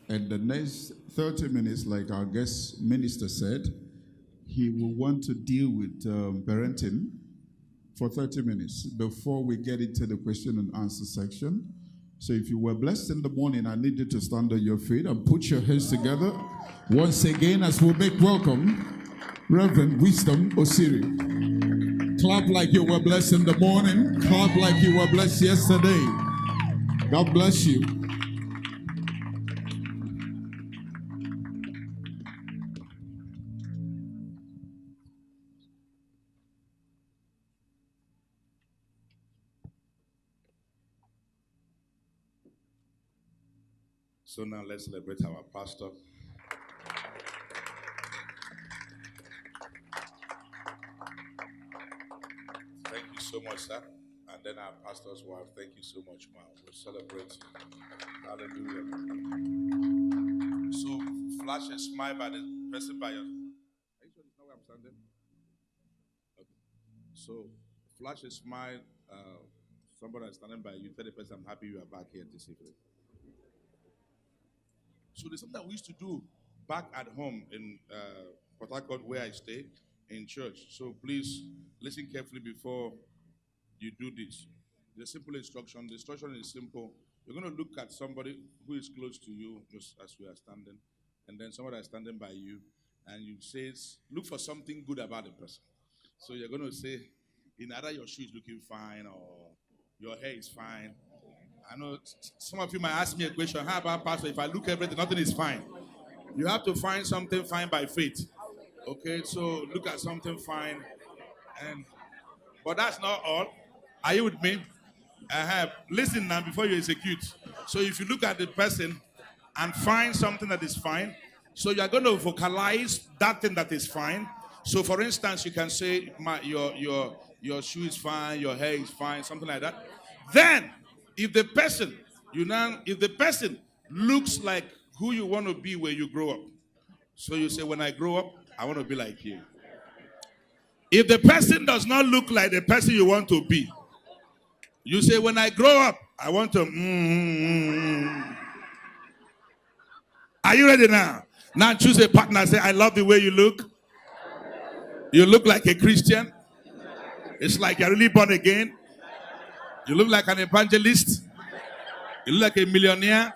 And the next 30 minutes, like our guest minister said, he will want to deal with parenting for 30 minutes before we get into the question and answer section. So if you were blessed in the morning, I need you to stand on your feet and put your hands together once again as we make welcome Reverend Wisdom Osiri. Clap like you were blessed in the morning. Clap like you were blessed yesterday. God bless you. So now let's celebrate our pastor. Thank you so much, sir. And then our pastor's wife, thank you so much, ma'am. We'll celebrate you. Hallelujah. So flash a smile by the person by your. Are you sure it's not where I'm standing? Okay. So flash a smile. Somebody is standing by you. Tell the person, I'm happy you are back here this evening. So there's something we used to do back at home in Port Harcourt where I stay in church. So please listen carefully before you do this. The simple instruction. The instruction is simple. You're going to look at somebody who is close to you, just as we are standing, and then somebody is standing by you, and you say, look for something good about the person. So you're going to say, in either your shoe is looking fine or your hair is fine. I know some of you might ask me a question, how about pastor, if I look everything, nothing is fine. You have to find something fine by faith. Okay, so look at something fine. But that's not all. Are you with me? Listen now before you execute. So if you look at the person and find something that is fine, so you are going to vocalize that thing that is fine. So for instance, you can say, your shoe is fine, your hair is fine, something like that. Then, if the person looks like who you want to be when you grow up, so you say, when I grow up, I want to be like you. If the person does not look like the person you want to be, you say, when I grow up, I want to. Are you ready now? Now choose a partner. Say, I love the way you look. You look like a Christian. It's like you're really born again. You look like an evangelist. You look like a millionaire.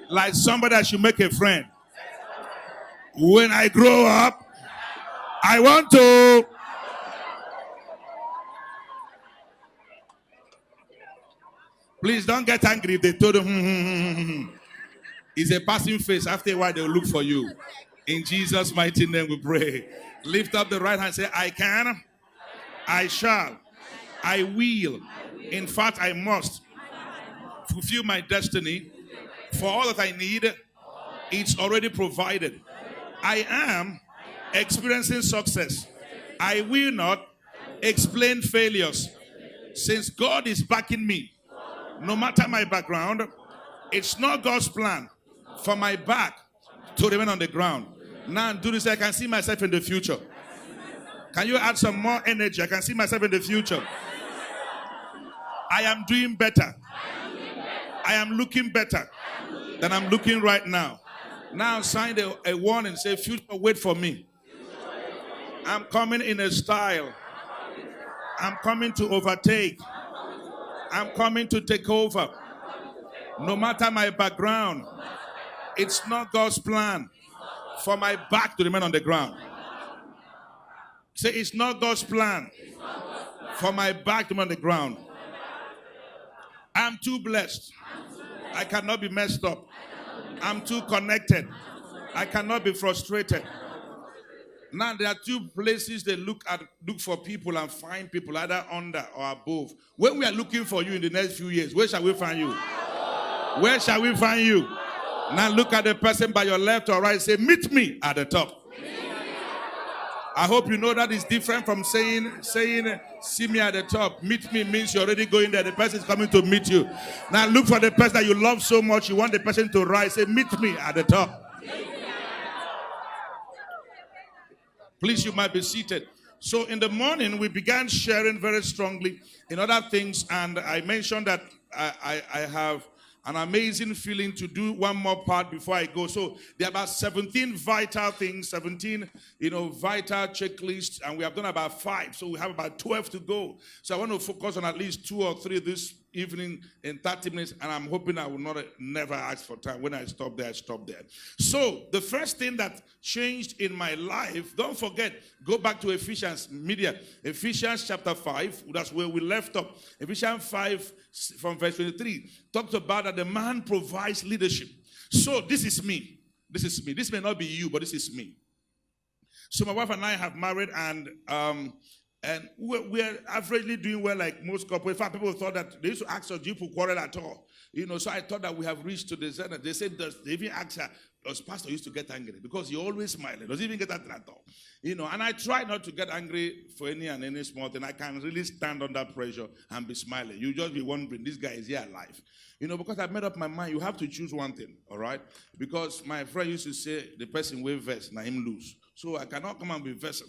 Like somebody that should make a friend. When I grow up, I want to. Please don't get angry if they told you. It's a passing face. After a while, they'll look for you. In Jesus' mighty name we pray. Lift up the right hand. Say, I can, I shall, I will. In fact, I must fulfill my destiny. For all that I need, it's already provided. I am experiencing success. I will not explain failures. Since God is backing me, no matter my background, it's not God's plan for my back to remain on the ground. Now do this. I can see myself in the future. Can you add some more energy? I can see myself in the future. I am doing better. I am looking better than I'm looking right now. Now sign a warning. Say, future, wait for me. I'm coming in a style. I'm coming to overtake. I'm coming to take over. No matter my background, it's not God's plan for my back to remain on the ground. Say, it's not God's plan for my back to remain on the ground. I'm too blessed. I cannot be messed up. I'm too connected. I cannot be frustrated. Now there are two places they look for people and find people either under or above. When we are looking for you in the next few years, where shall we find you? Where shall we find you? Now look at the person by your left or right. Say, meet me at the top. I hope you know that is different from saying, see me at the top. Meet me means you're already going there. The person is coming to meet you. Now look for the person that you love so much. You want the person to rise. Say, meet me at the top. Please, you might be seated. So in the morning, we began sharing very strongly in other things. And I mentioned that I an amazing feeling to do one more part before I go. So there are about 17 vital things, 17, vital checklists, and we have done about 5. So we have about 12 to go. So I want to focus on at least 2 or 3 this evening in 30 minutes, and I'm hoping I will never ask for time. When I stop there, I stop there. So the first thing that changed in my life, don't forget, go back to Ephesians chapter 5. That's where we left up. Ephesians 5 from verse 23 talks about that the man provides leadership. So this is me. This may not be you, but this is me. So my wife and I have married, and we're averagely doing well like most couples. In fact, people thought that they used to ask us, do you quarrel at all? So I thought that we have reached to the zenith. They said, they even asked her, us pastor used to get angry because he always smiling. Doesn't even get angry at all. And I try not to get angry for any small thing. I can really stand under pressure and be smiling. You just be wondering, this guy is here alive. Because I've made up my mind, you have to choose one thing, all right? Because my friend used to say, the person will verse, now him lose. So I cannot come and be versing,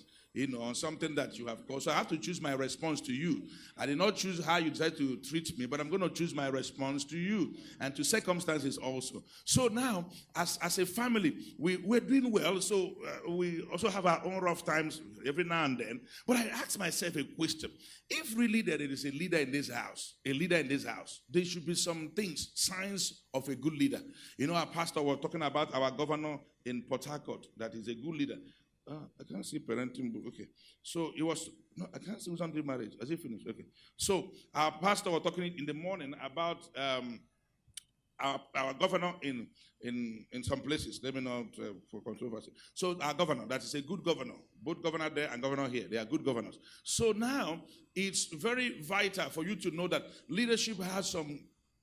on something that you have caused. So I have to choose my response to you. I did not choose how you decide to treat me, but I'm going to choose my response to you and to circumstances also. So now, as a family, we're doing well. So we also have our own rough times every now and then. But I ask myself a question. If really there is a leader in this house, there should be some things, signs of a good leader. Our pastor was talking about our governor in Port Harcourt, that is a good leader. I can't see parenting book. Okay. So it was, no, I can't see who's on the marriage. Has he finished? Okay. So our pastor was talking in the morning about our governor in some places. Let me not for controversy. So our governor, that is a good governor. Both governor there and governor here, they are good governors. So now it's very vital for you to know that leadership has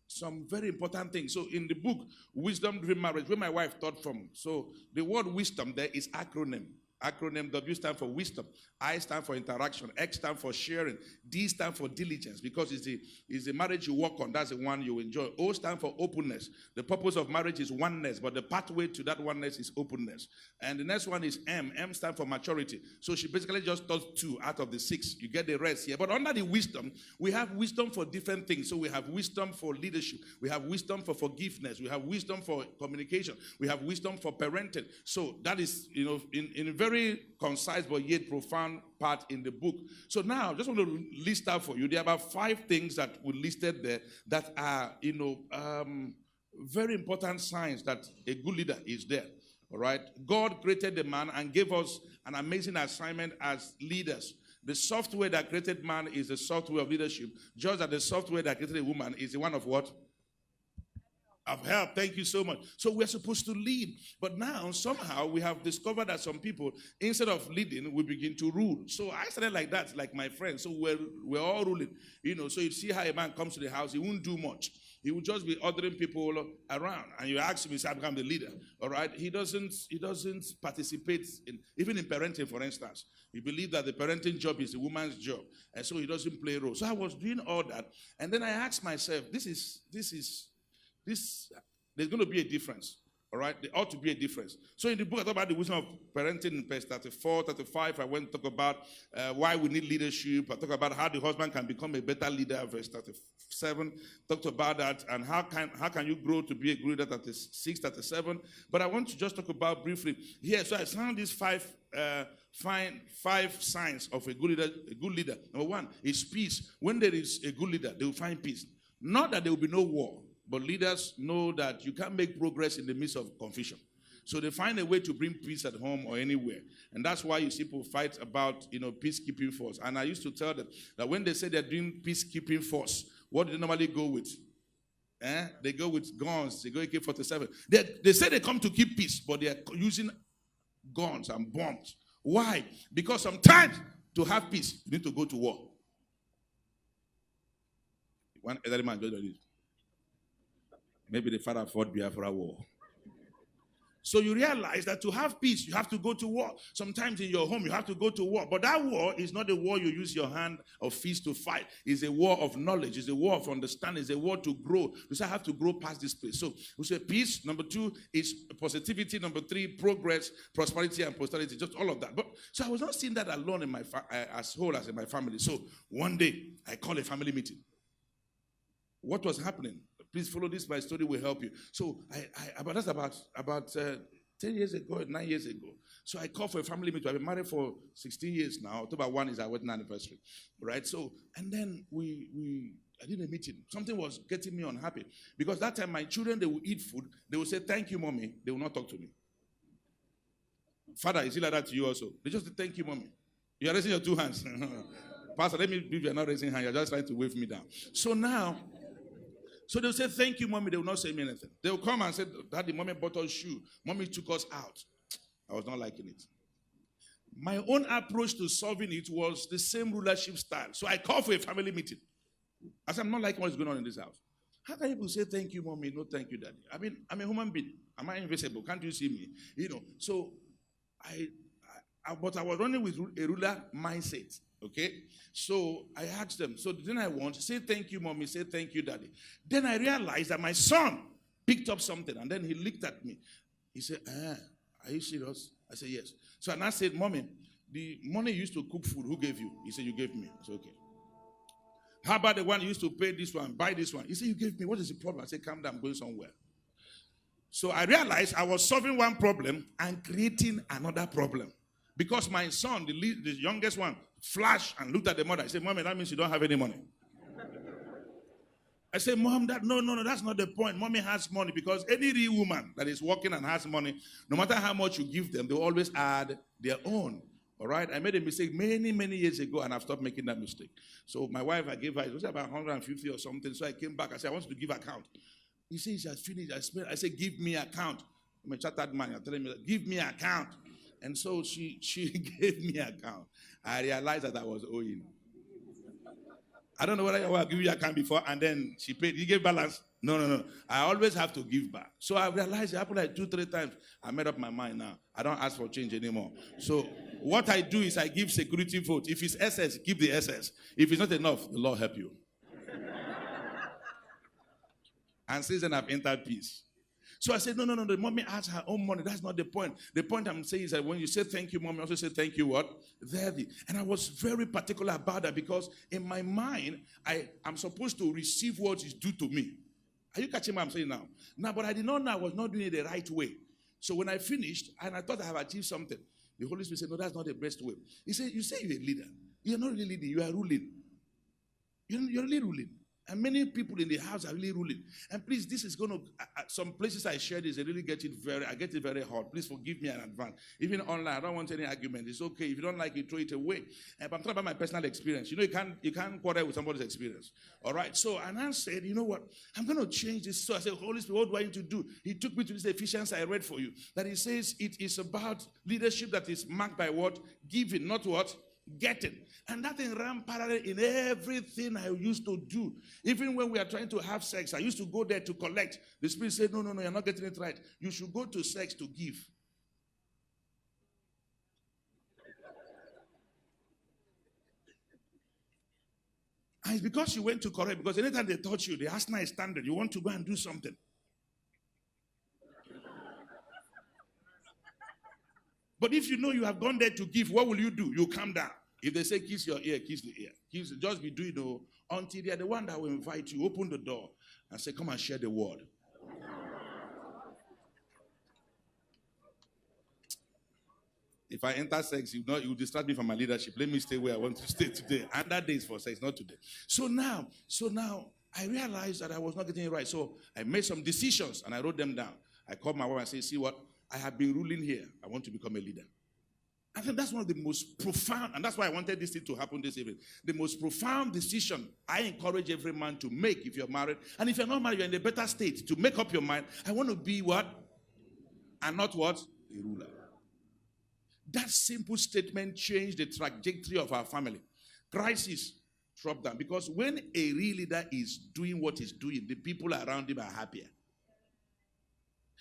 some very important things. So in the book, Wisdom Driven Marriage, where my wife taught from, so the word wisdom there is acronym. Acronym W stands for wisdom, I stand for interaction, X stands for sharing, D stands for diligence, because it's the marriage you work on, that's the one you enjoy. O stands for openness. The purpose of marriage is oneness, but the pathway to that oneness is openness. And the next one is M. M stands for maturity. So she basically just taught 2 out of the 6. You get the rest here. But under the wisdom, we have wisdom for different things. So we have wisdom for leadership. We have wisdom for forgiveness. We have wisdom for communication. We have wisdom for parenting. So that is, in a very concise but yet profound part in the book. So now, just want to list out for you. There are about 5 things that we listed there that are, very important signs that a good leader is there. All right? God created the man and gave us an amazing assignment as leaders. The software that created man is the software of leadership, just as the software that created a woman is the one of what? Of help. Thank you so much. So we're supposed to lead. But now, somehow, we have discovered that some people, instead of leading, we begin to rule. So I started like that, like my friends. So we're all ruling. So you see how a man comes to the house, he won't do much. He will just be ordering people around. And you ask him, he said, I become the leader. All right? He doesn't participate, even in parenting, for instance. He believes that the parenting job is the woman's job. And so he doesn't play a role. So I was doing all that. And then I asked myself, there's going to be a difference, all right? There ought to be a difference. So in the book, I talk about the wisdom of parenting in verse 34, 35. I went to talk about why we need leadership. I talk about how the husband can become a better leader, verse 37. Talked about that and how can you grow to be a good leader, 36, 37. But I want to just talk about briefly here. So I found these 5 signs of a good leader. Number 1 is peace. When there is a good leader, they will find peace. Not that there will be no war. But leaders know that you can't make progress in the midst of confusion. So they find a way to bring peace at home or anywhere. And that's why you see people fight about, peacekeeping force. And I used to tell them that when they say they're doing peacekeeping force, what do they normally go with? They go with guns. They go AK-47. They say they come to keep peace, but they are using guns and bombs. Why? Because sometimes to have peace, you need to go to war. One elderly man just like this. Maybe the father fought Biafra war. So you realize that to have peace, you have to go to war. Sometimes in your home, you have to go to war. But that war is not a war you use your hand or fist to fight. It's a war of knowledge. It's a war of understanding. It's a war to grow. You say, I have to grow past this place. So we say peace. Number 2 is positivity. Number 3, progress, prosperity, and posterity. Just all of that. But so I was not seeing that alone in my as whole as in my family. So one day, I called a family meeting. What was happening? Please follow this. My story will help you. So that's about 10 years ago, 9 years ago. So I called for a family meeting. I've been married for 16 years now. October 1 is our wedding anniversary, right? So, and then I did a meeting. Something was getting me unhappy because that time my children, they will eat food. They will say, "Thank you, mommy." They will not talk to me. Father, is it like that to you also? They just say, "Thank you, mommy." You are raising your two hands. Pastor, let me believe you're not raising hand. You're just trying to wave me down. So now, they'll say, "Thank you, mommy." They will not say me anything. They'll come and say, "Daddy, mommy bought us shoe. Mommy took us out." I was not liking it. My own approach to solving it was the same rulership style. So I called for a family meeting. I said, "I'm not liking what's going on in this house. How can people say thank you, mommy, no thank you, daddy? I mean, I'm a human being. Am I invisible? Can't you see me?" So but I was running with a ruler mindset. Okay, so I asked them, "So then I want to say thank you, mommy, say thank you, daddy." Then I realized that my son picked up something, and then he looked at me. He said, "Are you serious?" I said, "Yes." So I said, "Mommy, the money you used to cook food, who gave you?" He said, "You gave me." I said, "Okay. How about the one you used to pay this one, buy this one?" He said, "You gave me. What is the problem?" I said, "Calm down, I'm going somewhere." So I realized I was solving one problem and creating another problem. Because my son, the youngest one, flashed and looked at the mother. I said, "Mommy, that means you don't have any money." I said, "Mom, no, that's not the point. Mommy has money." Because any real woman that is working and has money, no matter how much you give them, they always add their own. All right? I made a mistake many, many years ago, and I've stopped making that mistake. So my wife, I gave her, it was about 150 or something. So I came back. I said, "I want you to give account." He said, "He has finished." I said, "Give me account." I'm a chartered man. You're telling me that. "Give me account." And so she gave me account. I realized that I was owing. I don't know whether I will give you account before, and then she paid. You gave balance? No. I always have to give back. So I realized it happened like 2-3 times. I made up my mind now. I don't ask for change anymore. So what I do is I give security vote. If it's SS, give the SS. If it's not enough, the Lord help you. And since then, I've entered peace. So I said, no, the mommy has her own money. That's not the point. The point I'm saying is that when you say thank you, mommy, also say thank you what? Daddy. And I was very particular about that because in my mind, I'm supposed to receive what is due to me. Are you catching what I'm saying now? Now, but I did not know I was not doing it the right way. So when I finished, and I thought I have achieved something, the Holy Spirit said, "No, that's not the best way." He said, "You say you're a leader. You're not really leading. You are ruling. You're really ruling. And many people in the house are really ruling. And please, this is going to, some places I share this, I get it very hard. Please forgive me in advance. Even online, I don't want any argument. It's okay. If you don't like it, throw it away. But I'm talking about my personal experience. You can't quarrel with somebody's experience. All right? So, and I said, "You know what? I'm going to change this." So I said, "Holy Spirit, what do I need to do?" He took me to this Ephesians I read for you. That he says it is about leadership that is marked by what? Giving, not what? Getting. And that thing ran parallel in everything I used to do. Even when we are trying to have sex, I used to go there to collect. The Spirit said, no, you're not getting it right. You should go to sex to give. And it's because you went to correct, because anytime they taught you, the asana is standard, you want to go and do something. But if you know you have gone there to give, what will you do? You calm down. If they say kiss your ear, kiss the ear. Just be doing it until they are the one that will invite you. Open the door and say, "Come and share the word." If I enter sex, you distract me from my leadership. Let me stay where I want to stay today. And that day is for sex, not today. So now, I realized that I was not getting it right. So I made some decisions and I wrote them down. I called my wife and said, "See what? I have been ruling here. I want to become a leader." I think that's one of the most profound, and that's why I wanted this thing to happen this evening. The most profound decision I encourage every man to make if you're married. And if you're not married, you're in a better state to make up your mind. I want to be what? And not what? A ruler. That simple statement changed the trajectory of our family. Crisis dropped down. Because when a real leader is doing what he's doing, the people around him are happier.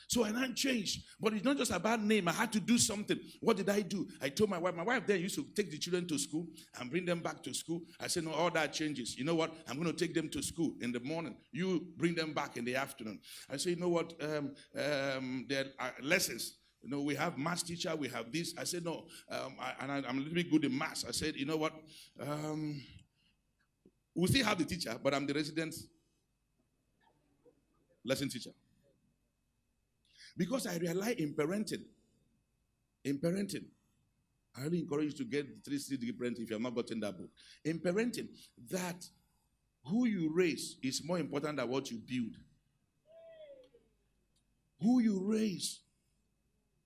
So I now changed. But it's not just about name. I had to do something. What did I do? I told my wife then used to take the children to school and bring them back to school. I said, "No, all that changes. You know what? I'm going to take them to school in the morning. You bring them back in the afternoon." I said, "You know what? There are lessons. We have maths teacher. We have this." I said, "No, I'm a little bit good in maths." I said, "You know what? We still have the teacher, but I'm the resident lesson teacher. Because I realize in parenting, I really encourage you to get 360 degree parenting if you have not gotten that book. In parenting, that who you raise is more important than what you build. Who you raise.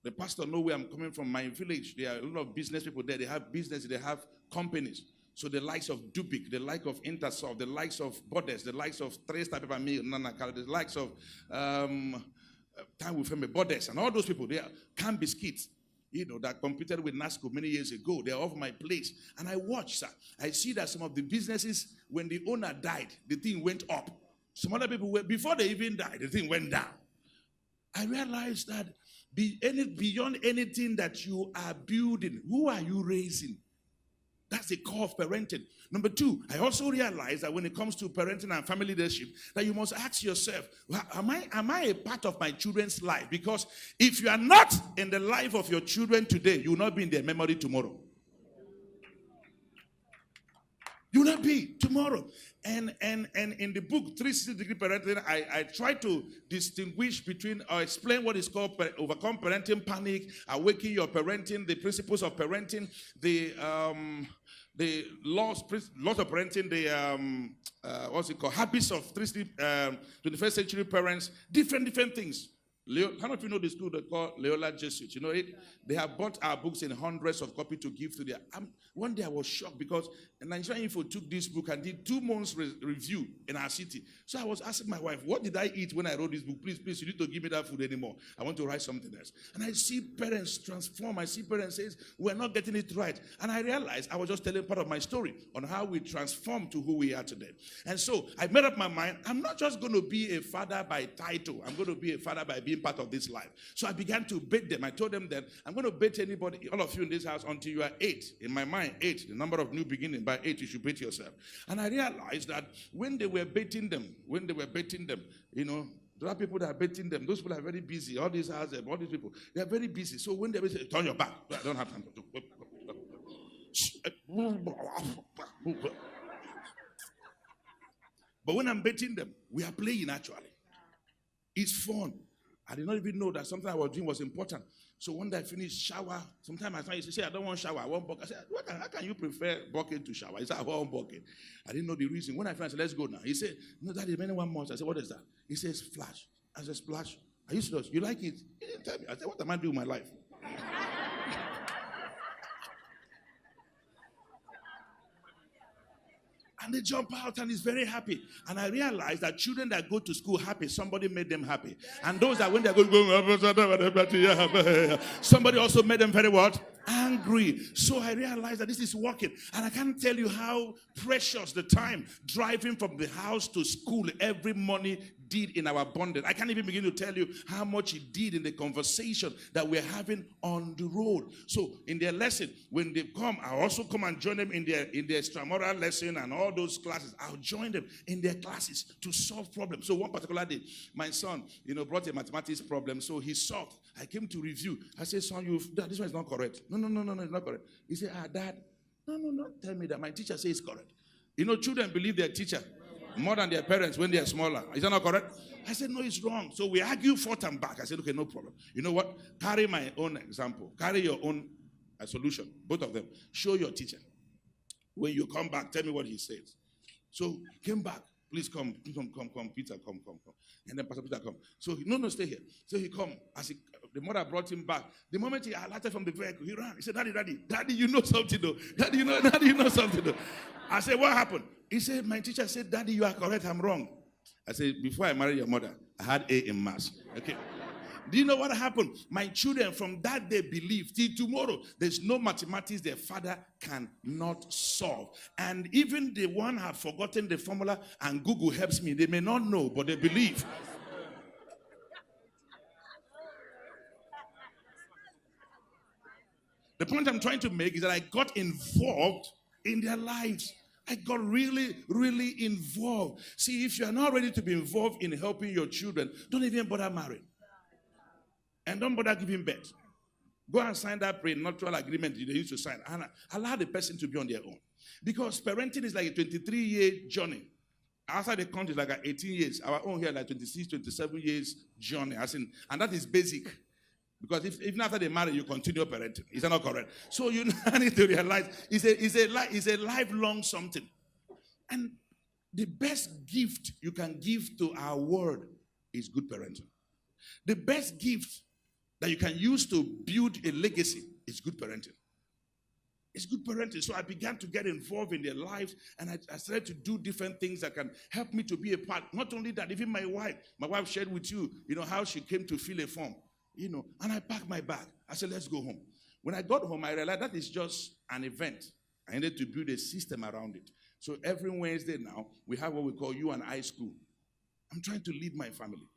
The pastor knows where I'm coming from. My village, there are a lot of business people there. They have business, they have companies. So the likes of Dubik, the likes of Intersoft, the likes of Borders, the likes of Trace Type of Meal, the likes of Time with Family, Borders, and all those people, they are Can Biscuits, that competed with NASCO many years ago. They're off my place. And I watch, sir. I see that some of the businesses, when the owner died, the thing went up. Some other people, before they even died, the thing went down. I realized that beyond anything that you are building, who are you raising? That's the core of parenting. Number two, I also realize that when it comes to parenting and family leadership, that you must ask yourself, am I a part of my children's life? Because if you are not in the life of your children today, you will not be in their memory tomorrow. You will not be tomorrow. And in the book, 360 Degree Parenting, I try to distinguish between or explain what is called overcome parenting panic, awaken your parenting, the principles of parenting, the laws of parenting, the habits of 21st century parents, different things. How many of you know the school they call Loyola Jesuit? You know it? They have bought our books in hundreds of copies to give to their. One day I was shocked because Nigerian Info took this book and did 2 months review in our city. So I was asking my wife, what did I eat when I wrote this book? Please, you need to give me that food anymore. I want to write something else. And I see parents transform. I see parents say, we're not getting it right. And I realized I was just telling part of my story on how we transformed to who we are today. And so I made up my mind, I'm not just going to be a father by title. I'm going to be a father by being part of this life. So I began to bait them. I told them that I'm going to bait anybody, all of you in this house, until you are 8. In my mind, 8, the number of new beginning. By 8, you should bait yourself. And I realized that when they were baiting them, there are people that are baiting them. Those people are very busy. All these houses, all these people, they are very busy. So when they say, turn your back, I don't have time to do. But when I'm baiting them, we are playing actually. It's fun. I did not even know that something I was doing was important. So one day I finished shower. Sometimes my friend used to say, I don't want shower, I want bucket. I said, how can you prefer bucket to shower? He said, I want bucket. I didn't know the reason. When I finished, I said, let's go now. He said, no, Daddy, many 1 month. I said, what is that? He says, splash. I said, splash. Are you serious? You like it? He didn't tell me. I said, what am I doing with my life? And they jump out and is very happy. And I realized that children that go to school happy, somebody made them happy. And those that when they go, somebody also made them very what? Angry. So I realized that this is working. And I can't tell you how precious the time driving from the house to school every morning did in our bonding. I can't even begin to tell you how much it did in the conversation that we're having on the road. So in their lesson, when they come, I'll also come and join them in their extramural lesson and all those classes. I'll join them in their classes to solve problems. So one particular day, my son, brought a mathematics problem. So he solved. I came to review. I said, son, this one is not correct. No, it's not correct. He said, Dad, no, tell me that. My teacher says it's correct. Children believe their teacher more than their parents when they are smaller. Is that not correct? I said, no, it's wrong. So we argue forth and back. I said, okay, no problem. You know what? Carry my own example. Carry your own solution. Both of them. Show your teacher. When you come back, tell me what he says. So he came back. Please come, Peter, come. And then Pastor Peter come. So no, stay here. So he come. The mother brought him back. The moment he alighted from the vehicle, he ran. He said, Daddy, you know something though. Daddy, you know something though. I said, what happened? He said, my teacher said, Daddy, you are correct, I'm wrong. I said, before I married your mother, I had A in maths. Okay. Do you know what happened? My children from that day believe till tomorrow there's no mathematics their father cannot solve. And even the one have forgotten the formula and Google helps me. They may not know, but they believe. The point I'm trying to make is that I got involved in their lives. I got really, really involved. See, if you are not ready to be involved in helping your children, don't even bother marrying. And don't bother giving birth. Go and sign that prenuptial agreement they used to sign. And allow the person to be on their own. Because parenting is like a 23-year journey. outside the country, like 18 years. Our own here, like 26, 27 years journey. And that is basic. Because even after they marry, you continue parenting. Is that not correct? So you need to realize it's a lifelong something. And the best gift you can give to our world is good parenting. The best gift that you can use to build a legacy is good parenting. It's good parenting. So I began to get involved in their lives, and I started to do different things that can help me to be a part. Not only that, even my wife shared with you, how she came to fill a form, and I packed my bag. I said, let's go home. When I got home, I realized that is just an event. I needed to build a system around it. So every Wednesday now, we have what we call You and I School. I'm trying to lead my family.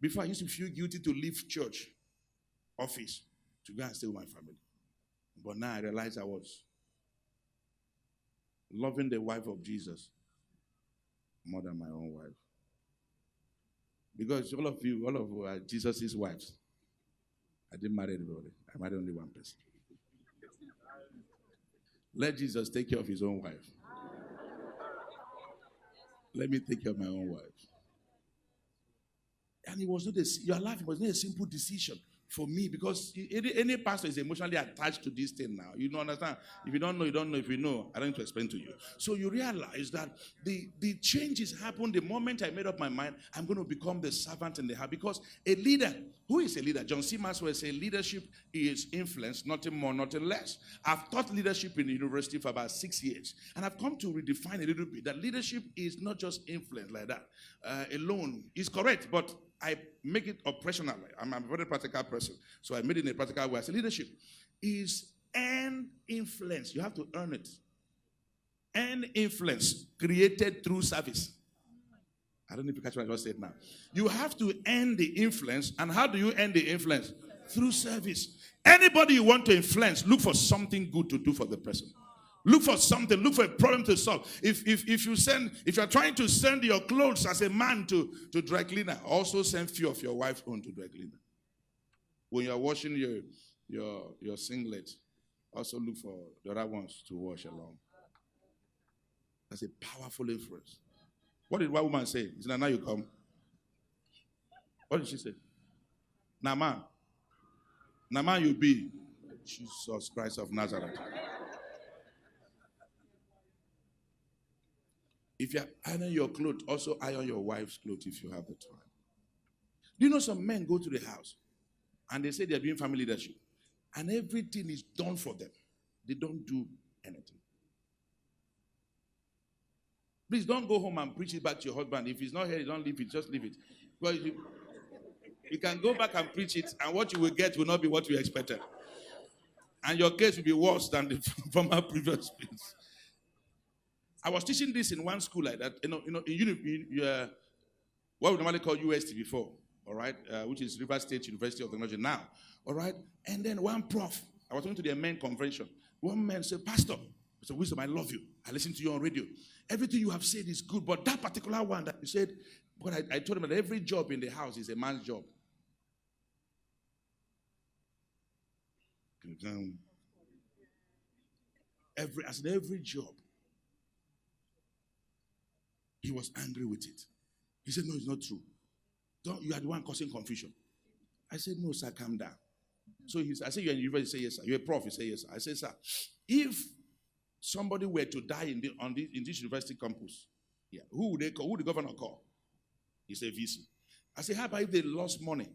Before, I used to feel guilty to leave church office to go and stay with my family. But now I realize I was loving the wife of Jesus more than my own wife. Because all of you are Jesus' wives. I didn't marry anybody. I married only one person. Let Jesus take care of his own wife. Let me take care of my own wife. And it was not you are laughing, it was not a simple decision for me, because any pastor is emotionally attached to this thing now. You don't understand. If you don't know, you don't know. If you know, I don't need to explain to you. So you realize that the changes happened the moment I made up my mind, I'm going to become the servant in the house. Because a leader, who is a leader? John C. Maxwell said leadership is influence, nothing more, nothing less. I've taught leadership in the university for about 6 years. And I've come to redefine a little bit that leadership is not just influence like that alone. It's correct, but I make it operational. I'm a very practical person. So I made it in a practical way. I say leadership is earned influence. You have to earn it. Earned influence created through service. I don't know if you catch what I just said now. You have to earn the influence. And how do you earn the influence? Through service. Anybody you want to influence, look for something good to do for the person. Look for something. Look for a problem to solve. If you are trying to send your clothes as a man to dry cleaner, also send few of your wife's own to dry cleaner. When you are washing your singlet, also look for the other ones to wash along. That's a powerful influence. What did one woman say? She said, now you come. What did she say? Naaman you be. Jesus Christ of Nazareth. If you're ironing your clothes, also iron your wife's clothes if you have the time. Do you know some men go to the house and they say they're doing family leadership and everything is done for them? They don't do anything. Please don't go home and preach it back to your husband. If he's not here, you don't leave it. Just leave it. Because you can go back and preach it, and what you will get will not be what you expected. And your case will be worse than the former previous case. I was teaching this in one school like that, what we normally call UST before, all right, which is River State University of Technology now, all right. And then one prof, I was talking to their main convention. One man said, Pastor, I said, Wisdom, I love you. I listen to you on radio. Everything you have said is good, but that particular one that you said, but I told him that every job in the house is a man's job. Every job. He was angry with it. He said, no, it's not true. You are the one causing confusion. I said, no, sir, calm down. So I said, you're in university? He said, yes, sir. You're a prof? He said, yes, sir. I said, sir, if somebody were to die in this university campus, yeah, who would they call? Who would the governor call? He said, VC. I said, how about if they lost money?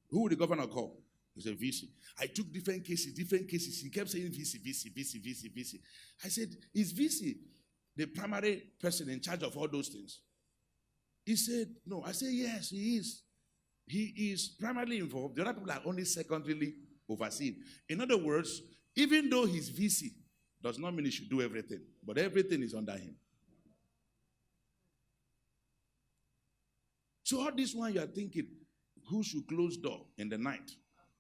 Who would the governor call? He said, VC. I took different cases. He kept saying VC. I said, is VC the primary person in charge of all those things? He said, no. I said, yes, he is. He is primarily involved. The other people are only secondarily overseen. In other words, even though he's VC, does not mean he should do everything. But everything is under him. So all this one you are thinking, who should close door in the night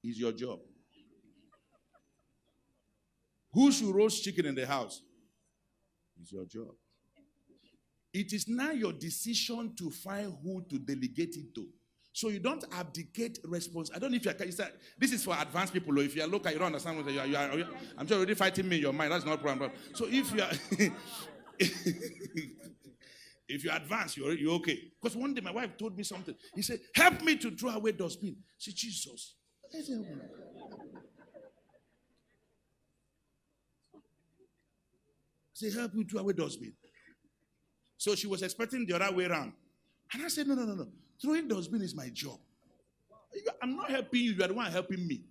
is your job. Who should roast chicken in the house? It's your job. It is now your decision to find who to delegate it to. So you don't abdicate response. I don't know if you are. This is for advanced people. Or if you are local, you don't understand what you are. I'm sure you're already fighting me in your mind. That's not a problem. So if you are, If you advance, you're okay. Because one day my wife told me something. He said, help me to throw away dustbin. I said, Jesus. I said, help me throw away dustbin. So she was expecting the other way around. And I said, no. Throwing dustbin is my job. I'm not helping you. You are the one helping me.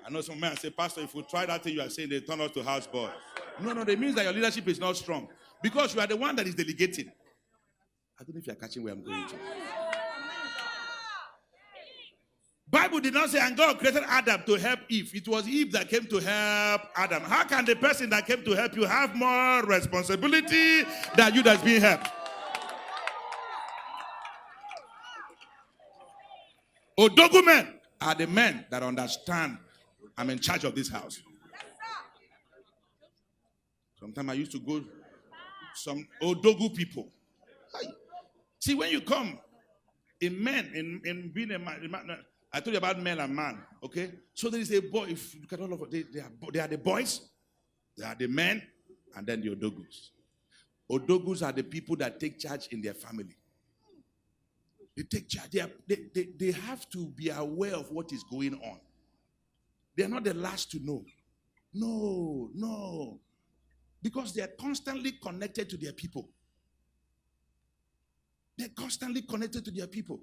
I know some men say, Pastor, if we try that thing you are saying, they turn us to houseboy. No, that means that your leadership is not strong. Because you are the one that is delegating. I don't know if you are catching where I'm going to. Bible did not say, and God created Adam to help Eve. It was Eve that came to help Adam. How can the person that came to help you have more responsibility than you that's being helped? Odogu men are the men that understand I'm in charge of this house. Sometimes I used to go some Odogu people. See, when you come in men, in being a man, I told you about men and man, okay? So there is a boy, if you look at all of them, they are the boys, they are the men, and then the Odogus. Odogus are the people that take charge in their family. They take charge. They have to be aware of what is going on. They are not the last to know. No. Because they are constantly connected to their people. They're constantly connected to their people.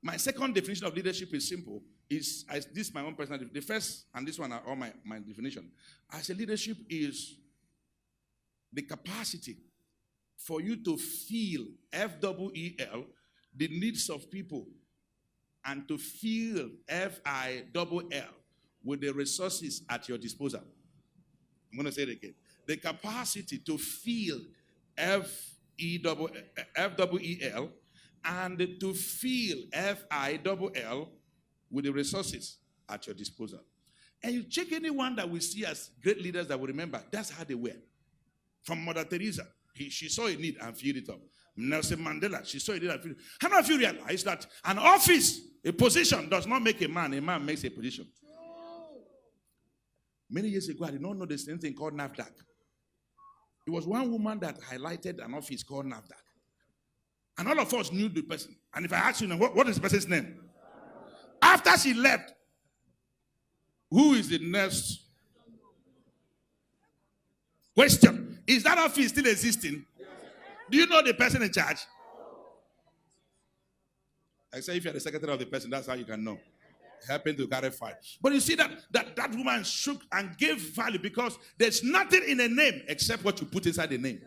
My second definition of leadership is simple. This is my own personal definition. The first and this one are all my definition. I say leadership is the capacity for you to feel, F-E-E-L, the needs of people, and to feel, F-I-L-L, with the resources at your disposal. I'm going to say it again. The capacity to feel, F-E-E-L, and to feel, F-I-L-L, with the resources at your disposal. And you check anyone that we see as great leaders that we remember, that's how they were. From Mother Teresa, she saw a need and filled it up. Nelson Mandela, she saw a need and filled it up. How many of you realize that an office, a position, does not make a man makes a position? Many years ago, I did not know the same thing called NAFDAC. It was one woman that highlighted an office called NAFDAC. And all of us knew the person. And if I ask you, what is the person's name? After she left, who is the next? Question. Is that office still existing? Do you know the person in charge? I say if you're the secretary of the person, that's how you can know. Helping to carry fire. But you see that woman shook and gave value because there's nothing in a name except what you put inside the name.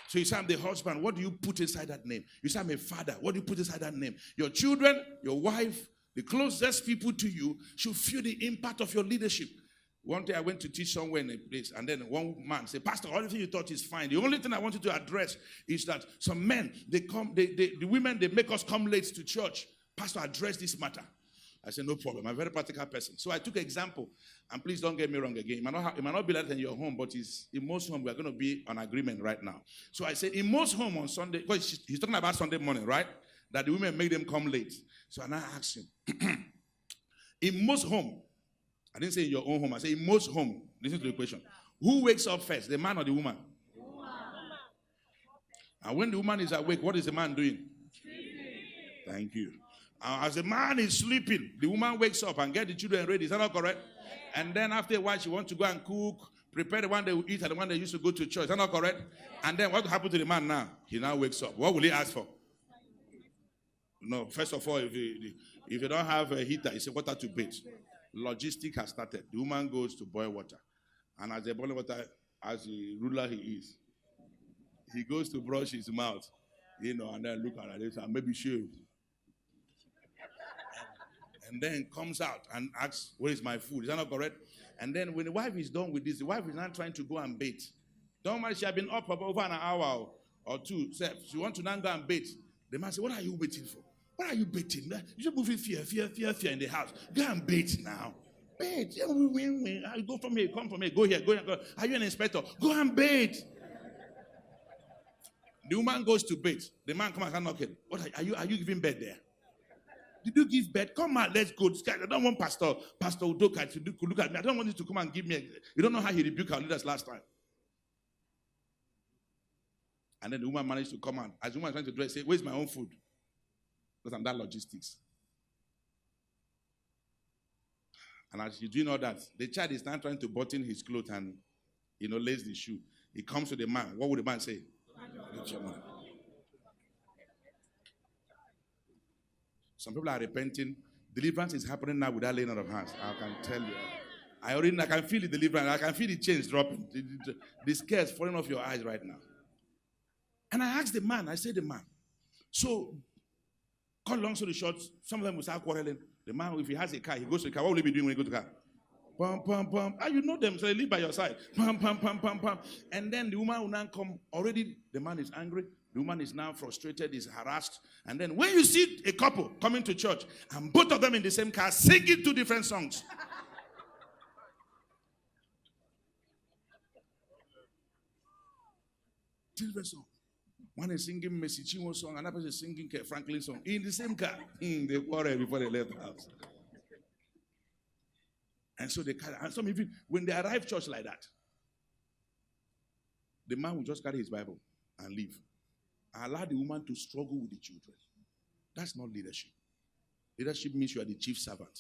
So you say, I'm the husband. What do you put inside that name? You say, I'm a father. What do you put inside that name? Your children, your wife, the closest people to you should feel the impact of your leadership. One day I went to teach somewhere in a place, and then one man said, Pastor, everything you thought is fine. The only thing I want you to address is that some men, the women, they make us come late to church. Pastor, address this matter. I said, no problem. I'm a very practical person. So I took an example, and please don't get me wrong again. It might not be like that in your home, but in most homes, we're going to be on agreement right now. So I said, in most homes on Sunday, because he's talking about Sunday morning, right? That the women make them come late. So I now asked him, in most homes, I didn't say in your own home, I said in most homes, listen to the question. Who wakes up first, the man or the woman? And when the woman is awake, what is the man doing? Thank you. As the man is sleeping, the woman wakes up and get the children ready. Is that not correct? And then after a while, she wants to go and cook, prepare the one they will eat and the one they used to go to church. Is that not correct? And then what will happen to the man now? He now wakes up. What will he ask for? No, first of all, if you don't have a heater, it's a water to bathe. Logistic has started. The woman goes to boil water. And as the boiling water, as the ruler he is, he goes to brush his mouth, and then look at it and maybe shave. And then comes out and asks, where is my food? Is that not correct? And then when the wife is done with this, the wife is now trying to go and bathe. Don't mind, she has been up for over an hour or two. So she wants to now go and bathe. The man says, what are you waiting for? What are you bathing? You're moving fear in the house. Go and bathe now. Bathe. Go from here, come from here. Go here, go here. Go. Are you an inspector? Go and bathe. The woman goes to bathe. The man comes and knocking. What are you giving bed there? Did you give birth? Come on, let's go. This guy, I don't want Pastor Udoka to look at me. I don't want you to come and give me. You don't know how he rebuked our leaders last time. And then the woman managed to come out. As the woman was trying to dress, say, where's my own food? Because I'm that logistics. And as she's doing all that, the child is now trying to button his clothes and, lace the shoe. He comes to the man. What would the man say? Get your money. Some people are repenting. Deliverance is happening now without laying on of hands. I can tell you. I can feel the deliverance. I can feel the chains dropping. The scales falling off your eyes right now. And I asked the man, the man. So, cut long story short, some of them will start quarreling. The man, if he has a car, he goes to the car. What will he be doing when he goes to the car? Pum, pum, pum. Ah, you know them, so they live by your side. Pum, pum, pum, pum, pum. And then the woman will now come. Already, the man is angry. The woman is now frustrated, is harassed. And then when you see a couple coming to church, and both of them in the same car, singing two different songs. Two different songs. One is singing Messi Chinwo song, another person is singing Franklin song. In the same car. They quarrel before they left the house. And so and some even, when they arrive church like that, the man will just carry his Bible and leave. And allow the woman to struggle with the children. That's not leadership. Leadership means you are the chief servant.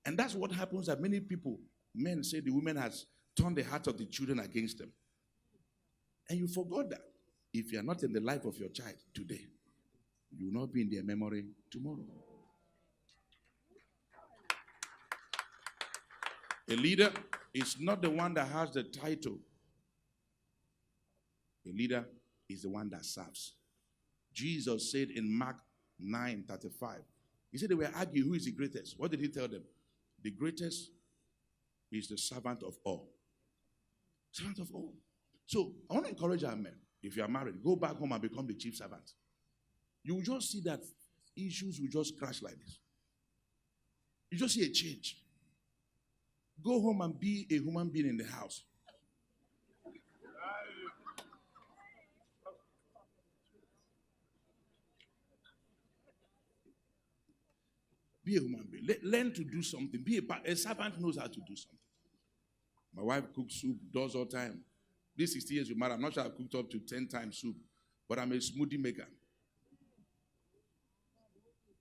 And that's what happens that many people, men say the woman has turned the heart of the children against them. And you forgot that. If you are not in the life of your child today, you will not be in their memory tomorrow. A leader is not the one that has the title. A leader is the one that serves. Jesus said in Mark 9:35, he said they were arguing who is the greatest. What did he tell them? The greatest is the servant of all. Servant of all. So I want to encourage our men. If you are married, go back home and become the chief servant. You will just see that issues will just crash like this. You just see a change. Go home and be a human being in the house. Be a human being. Learn to do something. A servant knows how to do something. My wife cooks soup, does all time. This 60 years we married, I'm not sure I've cooked up to 10 times soup, but I'm a smoothie maker.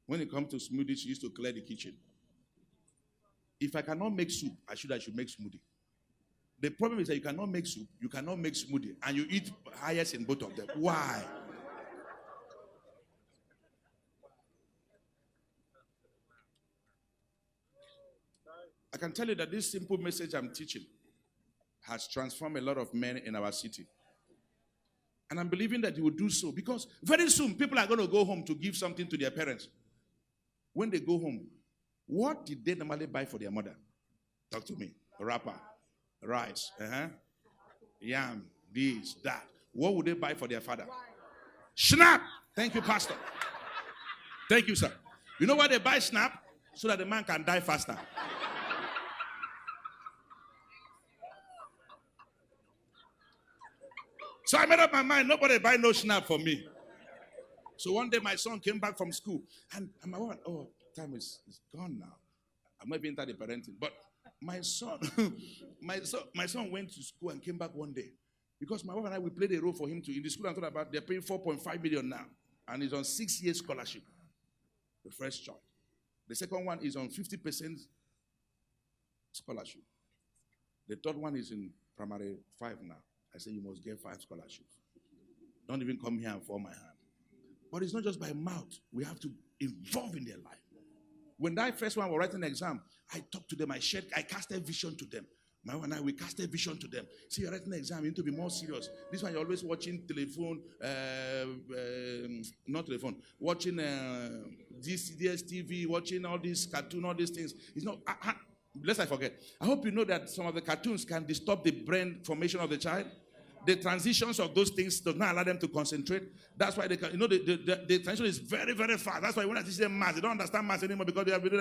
When it comes to smoothies, she used to clear the kitchen. If I cannot make soup, I should make smoothie. The problem is that you cannot make soup, you cannot make smoothie, and you eat highest in both of them. Why? I can tell you that this simple message I'm teaching has transformed a lot of men in our city. And I'm believing that you will do so because very soon people are going to go home to give something to their parents. When they go home, what did they normally buy for their mother? Talk to me. Wrapper, rice, yam, this, that. What would they buy for their father? Snap. Thank you, Pastor. Thank you, sir. You know why they buy snap? So that the man can die faster. So I made up my mind, nobody buy no snap for me. So one day my son came back from school, and my wife, time is gone now. I'm not even into the parenting, but my son, my son went to school and came back one day because my wife and I we played a role for him in the school. I'm talking about they're paying 4.5 million now, and he's on 6 years scholarship. The first child, the second one is on 50% scholarship. The third one is in primary 5 now. I say you must get 5 scholarships. Don't even come here and fall my hand. But it's not just by mouth. We have to involve in their life. When that first one was writing an exam, I talked to them. I casted vision to them. My wife and I, we casted vision to them. See, you're writing an exam, you need to be more serious. This one, you're always watching telephone, not telephone, watching DSTV, watching all these cartoons, all these things. It's not, lest I forget. I hope you know that some of the cartoons can disturb the brain formation of the child. The transitions of those things does not allow them to concentrate. That's why they can, the transition is very, very fast. That's why when I teach them math, they don't understand math anymore because they have been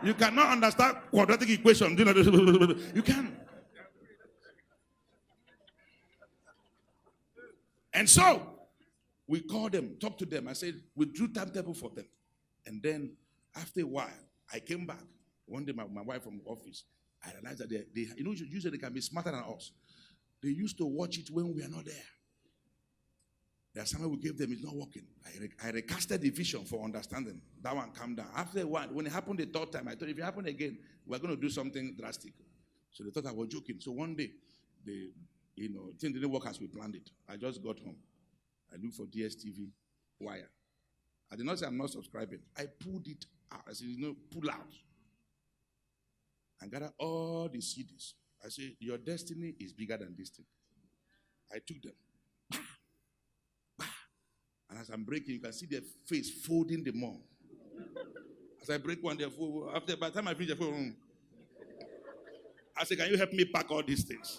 you cannot understand quadratic equation. You can. And so, We called them, talked to them. I said, we drew timetable for them. And then after a while, I came back. One day, my wife from office, I realized that they usually they can be smarter than us. They used to watch it when we are not there. The assignment we gave them is not working. I recasted the vision for understanding. That one calmed down. After a while, when it happened the third time, I thought if it happened again, we're going to do something drastic. So they thought I was joking. So one day, things didn't work as we planned it. I just got home. I looked for DSTV wire. I did not say I'm not subscribing. I pulled it out. I said, pull out. And gathered all the CDs. I said, your destiny is bigger than this thing. I took them. And as I'm breaking, you can see their face folding the more. As I break one, they fold. By the time I finish, they fold. I said, can you help me pack all these things?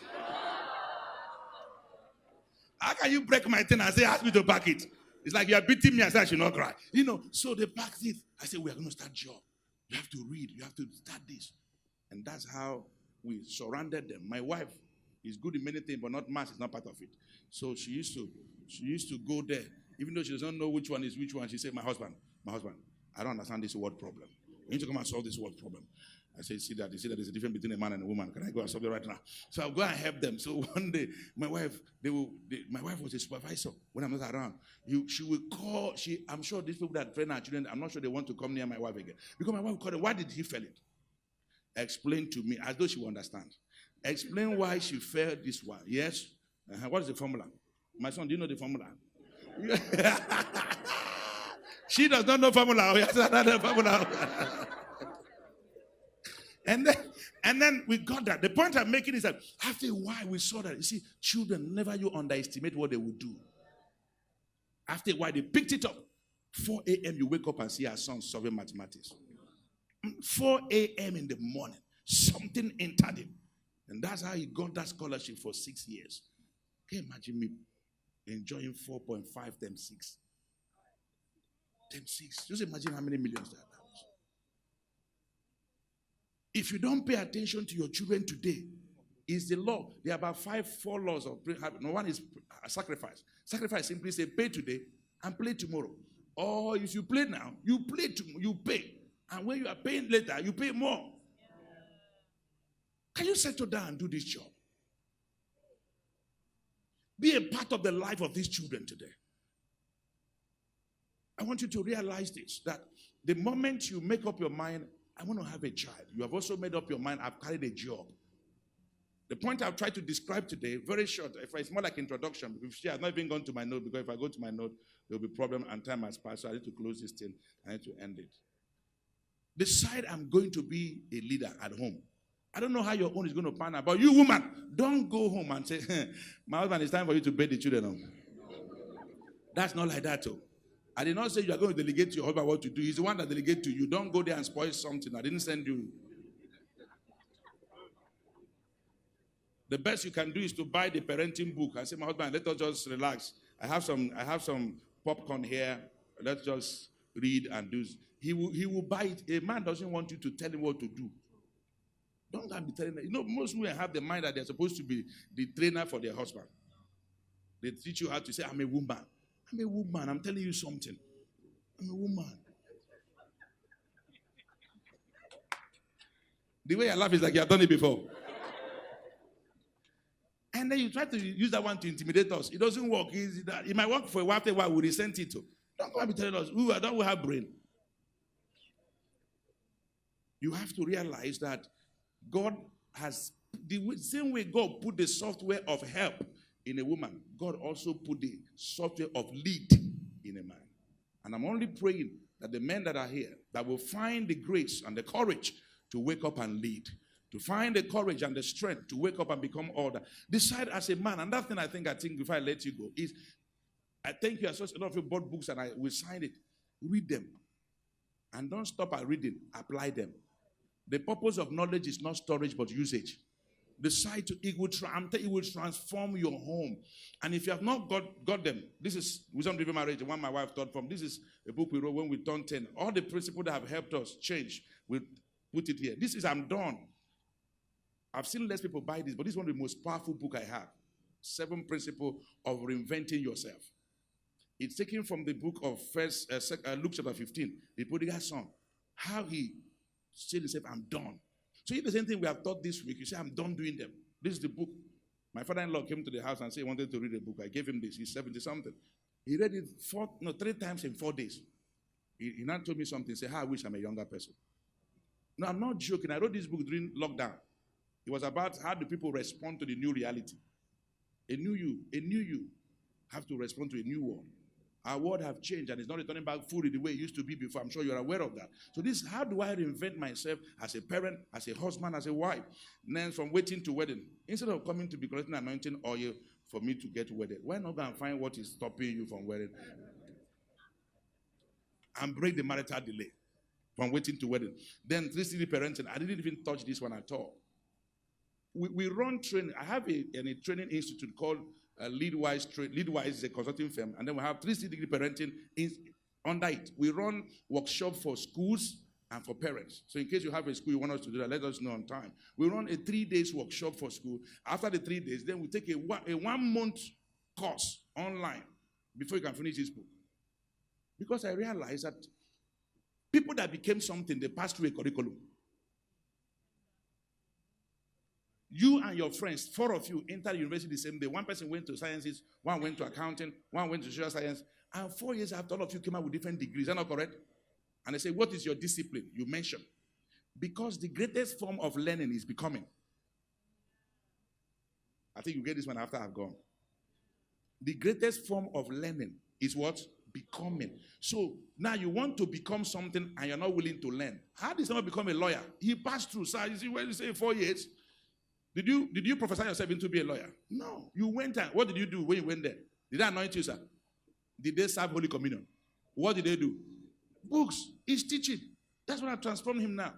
How can you break my thing and say, ask me to pack it? It's like you are beating me and say I should not cry. So they packed it. I said, we are going to start job. You have to read. You have to start this. And that's how we surrounded them. My wife is good in many things, but not math is not part of it. So she used to go there. Even though she doesn't know which one is which one, she said, my husband, I don't understand this word problem. You need to come and solve this word problem. I said, see that there's a difference between a man and a woman. Can I go and solve it right now? So I'll go and help them. So one day, my wife was a supervisor when I'm not around. She will call, I'm sure these people that train our children, I'm not sure they want to come near my wife again. Because my wife called her, why did he fail it? Explain to me, as though she will understand. Explain why she failed this one. Yes? What is the formula? My son, do you know the formula? She does not know formula. Yes, I know formula. And then we got that. The point I'm making is that after a while we saw that. You see, children, never you underestimate what they will do. After a while they picked it up. 4 a.m. you wake up and see our son solving mathematics. 4 a.m. in the morning, something entered him. And that's how he got that scholarship for 6 years. Can you imagine me enjoying 4.5 times 6? Times 6. Just imagine how many millions that was. If you don't pay attention to your children today, is the law. There are about 4 laws of no one is sacrifice. Sacrifice simply say pay today and play tomorrow. Or if you play now, you play tomorrow, you pay. And when you are paying later, you pay more. Can you settle down and do this job? Be a part of the life of these children today. I want you to realize this, that the moment you make up your mind, I want to have a child, you have also made up your mind, I've carried a job. The point I've tried to describe today, very short, it's more like introduction, because she has not even gone to my note, because if I go to my note, there will be problem and time has passed, so I need to close this thing, I need to end it. Decide I'm going to be a leader at home. I don't know how your own is going to pan out, but you woman, don't go home and say, my husband, it's time for you to bathe the children home. That's not like that, too. I did not say you are going to delegate to your husband what to do. He's the one that delegates to you. Don't go there and spoil something. I didn't send you. The best you can do is to buy the parenting book and say, my husband, let us just relax. I have some popcorn here. Let's just read and do. He will buy it. A man doesn't want you to tell him what to do. Don't be telling them. Most women have the mind that they're supposed to be the trainer for their husband. They teach you how to say, I'm a woman. I'm a woman. I'm telling you something. I'm a woman. The way I laugh is like you have done it before. And then you try to use that one to intimidate us. It doesn't work. It might work for a while. After a while, we resent it too. Don't come and be telling us, don't we have brain? You have to realize that God has, the same way God put the software of help in a woman, God also put the software of lead in a man. And I'm only praying that the men that are here, that will find the grace and the courage to wake up and lead, to find the courage and the strength to wake up and become older. Decide as a man. And that thing I think before I let you go is, I thank you as such a lot of you bought books and I will sign it. Read them. And don't stop at reading. Apply them. The purpose of knowledge is not storage but usage. Decide to, it will transform your home. And if you have not got them, this is Wisdom Driven Marriage, the one my wife taught from. This is a book we wrote when we turned 10. All the principles that have helped us change, we put it here. This is I'm done. I've seen less people buy this, but this is one of the most powerful books I have. 7 principles of reinventing yourself. It's taken from the book of Luke chapter 15, the prodigal son. How he said himself, I'm done. So if the same thing we have taught this week, you say, I'm done doing them. This is the book. My father-in-law came to the house and said he wanted to read a book. I gave him this. He's 70-something. He read it 3 times in 4 days. He now told me something. He said, how I wish I'm a younger person. No, I'm not joking. I wrote this book during lockdown. It was about how do people respond to the new reality. A new you have to respond to a new world. Our world have changed and it's not returning back fully the way it used to be before. I'm sure you're aware of that. So this, how do I reinvent myself as a parent, as a husband, as a wife? And then from waiting to wedding. Instead of coming to be collecting anointing oil for me to get wedded, why not go and find what is stopping you from wedding? And break the marital delay from waiting to wedding. Then 360 parenting. I didn't even touch this one at all. We run training. I have a training institute called Leadwise. Leadwise is a consulting firm, and then we have 360 parenting under it. We run workshops for schools and for parents. So in case you have a school you want us to do that, let us know on time. We run a 3 days workshop for school. After the 3 days, then we take a 1 month course online before you can finish this book. Because I realized that people that became something, they passed through a curriculum. You and your friends, 4 of you, entered university the same day. One person went to sciences, one went to accounting, one went to social science. And 4 years after, all of you came out with different degrees. Is that not correct? And they say, what is your discipline? You mentioned. Because the greatest form of learning is becoming. I think you get this one after I've gone. The greatest form of learning is what? Becoming. So now you want to become something and you're not willing to learn. How did someone become a lawyer? He passed through. So you see, when you say 4 years, did you prophesy yourself into be a lawyer? No. You went and what did you do when you went there? Did they anoint you, sir? Did they serve Holy Communion? What did they do? Books. He's teaching. That's what I transformed him now.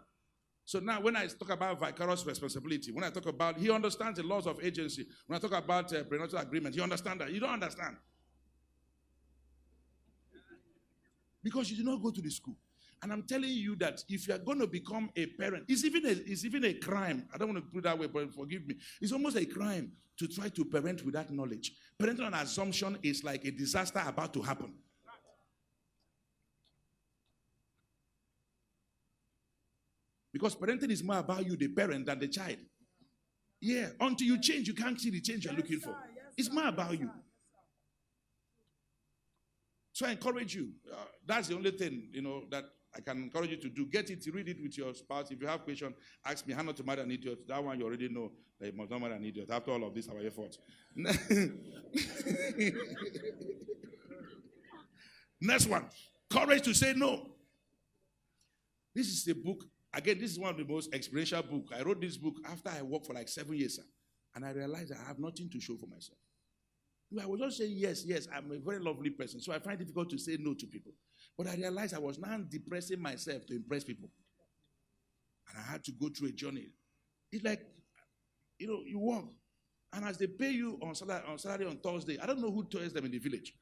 So now when I talk about vicarious responsibility, when I talk about, he understands the laws of agency. When I talk about prenatal agreement, he understands that. You don't understand. Because you did not go to the school. And I'm telling you that if you are going to become a parent, it's even a crime. I don't want to put it that way, but forgive me. It's almost a crime to try to parent without knowledge. Parenting on assumption is like a disaster about to happen. Because parenting is more about you, the parent, than the child. Yeah, until you change, you can't see the change you're looking for. It's more about you. So I encourage you. That's the only thing, that I can encourage you to do. Get it, read it with your spouse. If you have questions, ask me how not to marry an idiot. That one you already know that you must not marry an idiot. After all of this, our efforts. Next one. Courage to say no. This is a book. Again, this is one of the most experiential books. I wrote this book after I worked for like 7 years. And I realized I have nothing to show for myself. I was just saying, yes, I'm a very lovely person. So I find it difficult to say no to people. But I realized I was now depressing myself to impress people. And I had to go through a journey. It's like, you work. And as they pay you on Saturday, on Thursday, I don't know who tells them in the village.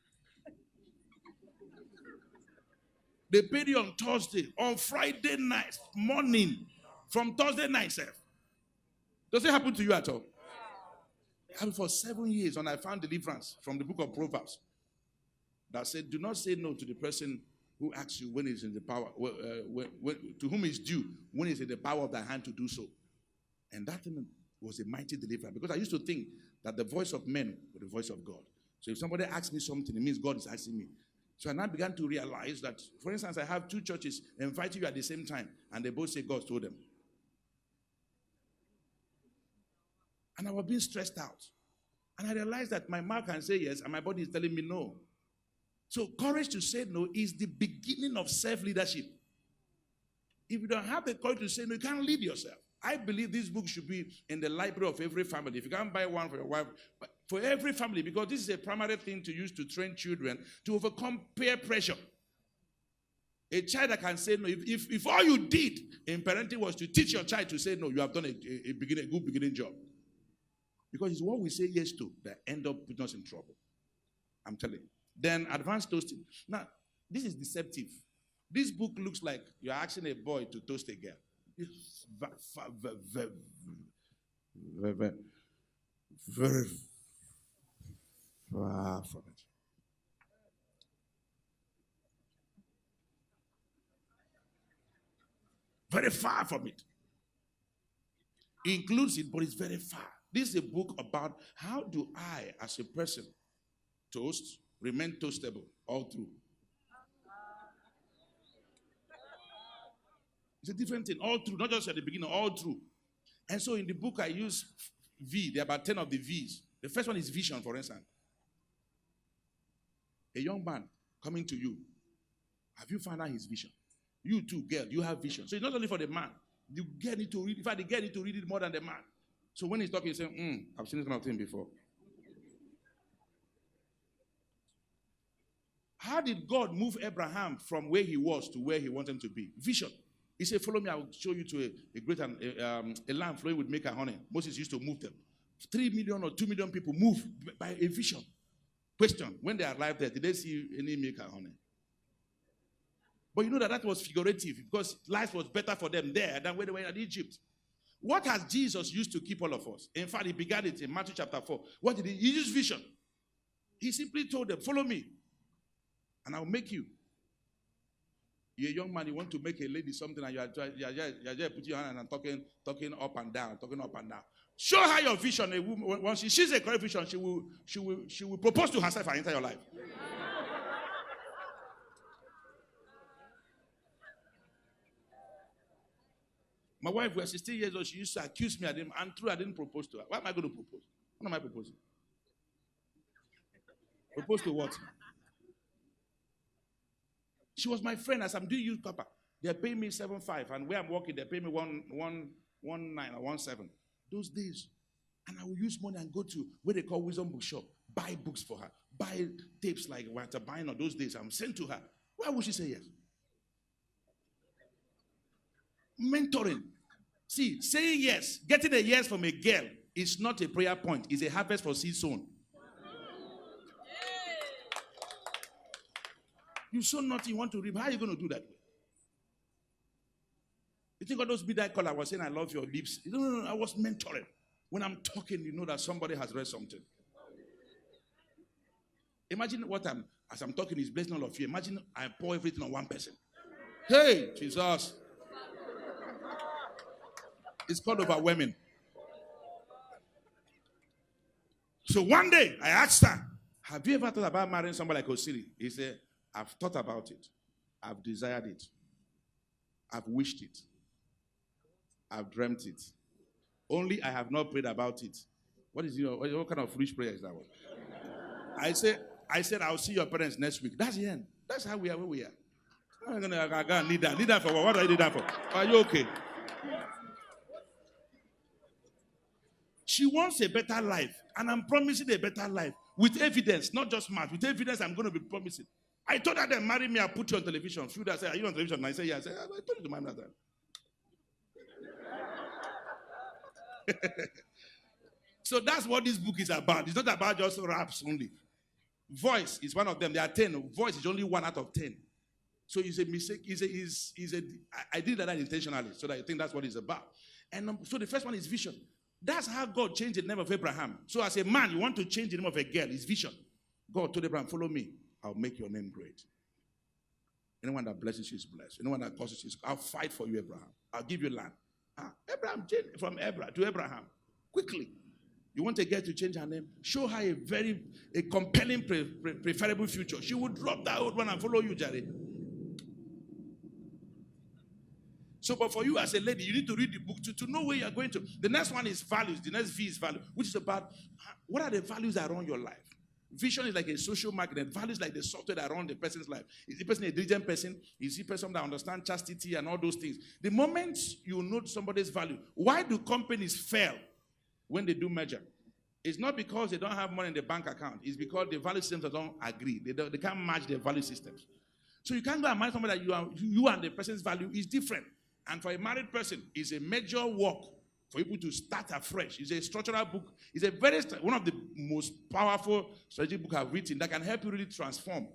They paid you on Thursday, on Friday night, morning, from Thursday night, sir. Does it happen to you at all? It happened for 7 years, and I found deliverance from the book of Proverbs that said, do not say no to the person who asks you when it's in the power, to whom is due, when it's in the power of thy hand to do so. And that thing was a mighty deliverance, because I used to think that the voice of men was the voice of God. So if somebody asks me something, it means God is asking me. So I now began to realize that, for instance, I have 2 churches inviting you at the same time, and they both say God told them. And I was being stressed out. And I realized that my mouth can say yes, and my body is telling me no. So courage to say no is the beginning of self-leadership. If you don't have the courage to say no, you can't lead yourself. I believe this book should be in the library of every family. If you can't buy one for your wife, but for every family, because this is a primary thing to use to train children to overcome peer pressure. A child that can say no, if all you did in parenting was to teach your child to say no, you have done a good beginning job. Because it's what we say yes to that end up putting us in trouble. I'm telling you. Then advanced toasting. Now, this is deceptive. This book looks like you're asking a boy to toast a girl. Very far from it. Very far from it. It includes it, but it's very far. This is a book about how do I, as a person, toast, remain toastable all through. It's a different thing, all through, not just at the beginning, all through. And so in the book, I use V. There are about 10 of the V's. The first one is vision, for instance. A young man coming to you. Have you found out his vision? You too, girl, you have vision. So it's not only for the man. The girl need to read. In fact, the girl need to read it more than the man. So when he's talking, he's saying, I've seen this kind of thing before. How did God move Abraham from where he was to where he wanted him to be? Vision. He said, follow me, I will show you to a land flowing with milk and honey. Moses used to move them. 3 million or 2 million people move by a vision. Question, when they arrived there, did they see any milk and honey? But you know that was figurative because life was better for them there than when they were in Egypt. What has Jesus used to keep all of us? In fact, he began it in Matthew chapter 4. What did he? He used vision. He simply told them, follow me, and I'll make you. You're a young man, you want to make a lady something, and you're just putting your hand and talking up and down. Show her your vision. A woman, once she sees a correct vision, she will propose to herself and enter your life. My wife was 16 years old. She used to accuse me. I didn't propose to her. Why am I going to propose? What am I proposing? Propose to what? She was my friend as I'm doing youth papa. They're paying me 7.5, and where I'm working, they pay me 1.9 or 1.7. Those days. And I will use money and go to where they call Wisdom Bookshop, buy books for her, buy tapes like Walter Bynum. Those days, I'm sent to her. Why would she say yes? Mentoring. See, saying yes, getting a yes from a girl is not a prayer point. It's a harvest for seed sown. You sow nothing, you want to reap. How are you going to do that? You think all those midnight call I was saying I love your lips? No, I was mentoring. When I'm talking, you know that somebody has read something. Imagine as I'm talking, he's blessing all of you. Imagine I pour everything on one person. Hey, Jesus. It's called overwhelming. So one day, I asked her, have you ever thought about marrying somebody like Osiri? He said, I've thought about it. I've desired it. I've wished it. I've dreamt it. Only I have not prayed about it. What kind of foolish prayer is that one? I said, I'll see your parents next week. That's the end. That's how we are where we are. I'm going to need that. Need that for what? What do I need that for? Are you okay? She wants a better life, and I'm promising a better life with evidence, not just math. With evidence, I'm going to be promising. I told her that marry me, I'll put you on television. Few days, I said, are you on television? And I said, yeah. I said, I told you to marry me that time. So that's what this book is about. It's not about just raps only. Voice is one of them. There are 10. Voice is only 1 out of 10. So it's a mistake. I did that intentionally, so that I think that's what it's about. And so the first one is vision. That's how God changed the name of Abraham. So as a man, you want to change the name of a girl, it's vision. God told Abraham, follow me. I'll make your name great. Anyone that blesses you is blessed. Anyone that curses you is, I'll fight for you, Abraham. I'll give you land. Abraham changed from Abraham to Abraham. Quickly. You want a girl to change her name? Show her a compelling, preferable future. She would drop that old one and follow you, Jerry. So, but for you as a lady, you need to read the book to know where you're going to. The next one is values. The next V is value, which is about what are the values that run your life. Vision is like a social magnet. Values like the software that runs the person's life. Is the person a diligent person? Is the person that understands chastity and all those things? The moment you know somebody's value, why do companies fail when they do merger? It's not because they don't have money in the bank account. It's because the value systems don't agree. They can't match their value systems. So you can't go and marry somebody that you and the person's value is different. And for a married person, it's a major work for people to start afresh. It's a structural book. It's one of the most powerful strategic books I've written that can help you really transform.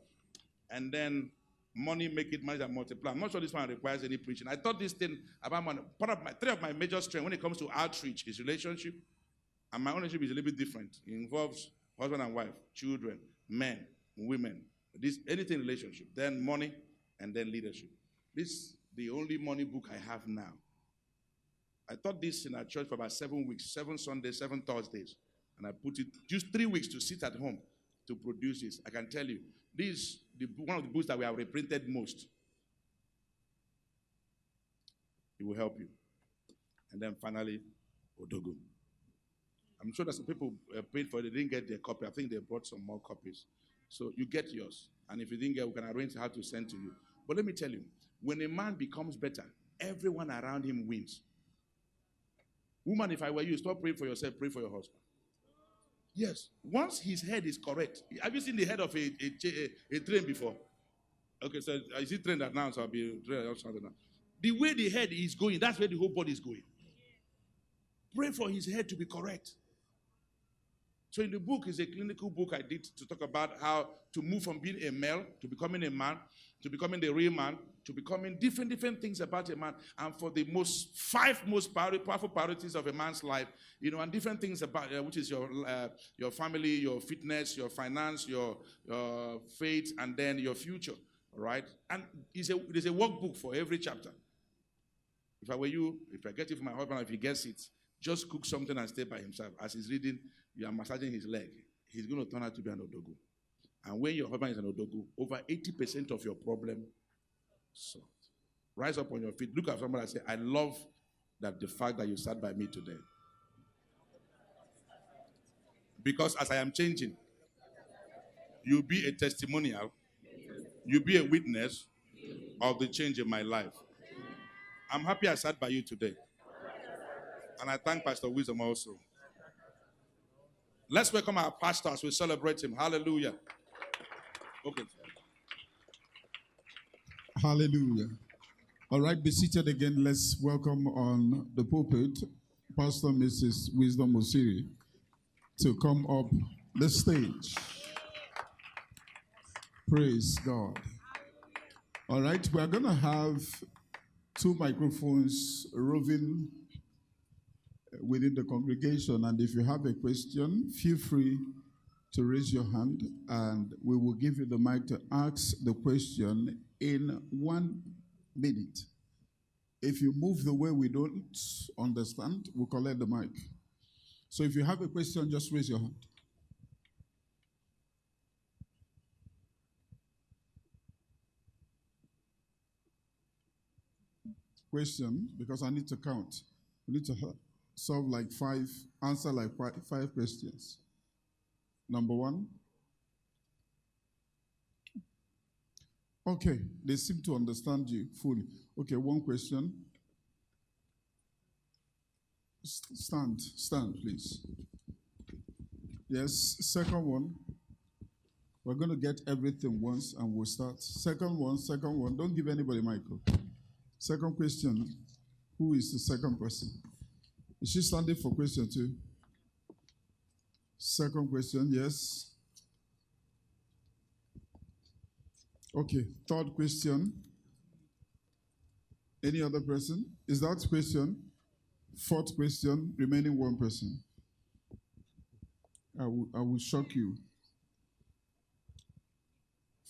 And then money, make it, manage, and multiply. I'm not sure this one requires any preaching. I thought this thing about three of my major strengths when it comes to outreach is relationship. And my ownership is a little bit different. It involves husband and wife, children, men, women, anything relationship, then money, and then leadership. the only money book I have now. I taught this in our church for about 7 weeks, 7 Sundays, 7 Thursdays. And I put it just 3 weeks to sit at home to produce this. I can tell you, this is one of the books that we have reprinted most. It will help you. And then finally, Odogo. I'm sure that some people paid for it. They didn't get their copy. I think they brought some more copies. So you get yours. And if you didn't get, we can arrange how to send to you. But let me tell you, when a man becomes better, everyone around him wins. Woman, if I were you, stop praying for yourself, pray for your husband. Yes. Once his head is correct. Have you seen the head of a train before? Okay, so is it trained that now? So I'll be trained now. The way the head is going, that's where the whole body is going. Pray for his head to be correct. So in the book, is a clinical book I did to talk about how to move from being a male to becoming a man, to becoming the real man, to becoming different things about a man, and for the five most powerful priorities of a man's life, and different things about which is your family, your fitness, your finance, your faith, and then your future. All right, and there's a workbook for every chapter. If I were you, if I get it for my husband, if he gets it, just cook something and stay by himself. As he's reading, you are massaging his leg. He's going to turn out to be an Odogu. And when your husband is an Odogu, over 80% of your problem solved. Rise up on your feet. Look at someone and say, I love the fact that you sat by me today. Because as I am changing, you'll be a testimonial. You'll be a witness of the change in my life. I'm happy I sat by you today. And I thank Pastor Wisdom also. Let's welcome our pastor as we celebrate him. Hallelujah. Okay. Hallelujah. All right, be seated again. Let's welcome on the pulpit Pastor Mrs. Wisdom Osiri to come up the stage. Praise God. All right, we're going to have 2 microphones roving within the congregation, and if you have a question, feel free to raise your hand and we will give you the mic to ask the question in 1 minute. If you move the way we don't understand, we'll collect the mic. So if you have a question, just raise your hand. Question, because I need to count. We need to solve like 5, answer like 5 questions. Number 1. Okay, they seem to understand you fully. Okay, 1 question. Stand, please. Yes, second one. We're going to get everything once and we'll start. Second one. Don't give anybody Michael. Second question. Who is the second person? Is she standing for question 2? Second question, yes. Okay, third question. Any other person? Is that question? Fourth question, remaining 1 person. I will shock you.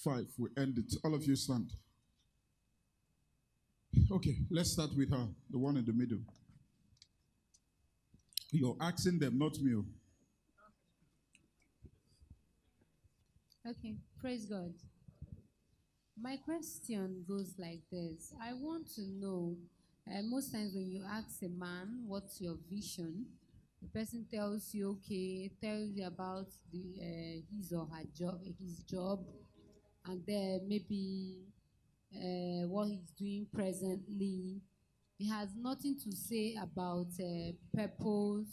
5, we end it. All of you stand. Okay, let's start with her, the one in the middle. You're asking them, not me. Okay, praise God. My question goes like this. I want to know, most times when you ask a man, what's your vision? The person tells you, tells you about his or her job, and then maybe what he's doing presently. He has nothing to say about purpose.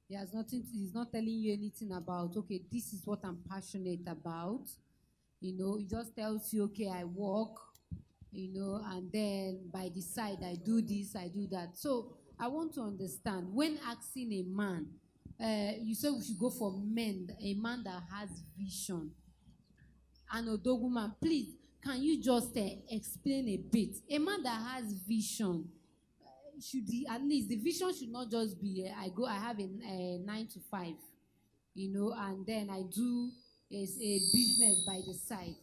He's not telling you anything about, this is what I'm passionate about. He just tells you, I walk, and then by the side, I do this, I do that. So I want to understand, when asking a man, you say we should go for a man that has vision. An Odogu man, please, can you just explain a bit? A man that has vision, at least the vision should not just be I have a 9 to 5, and then I do a business by the side.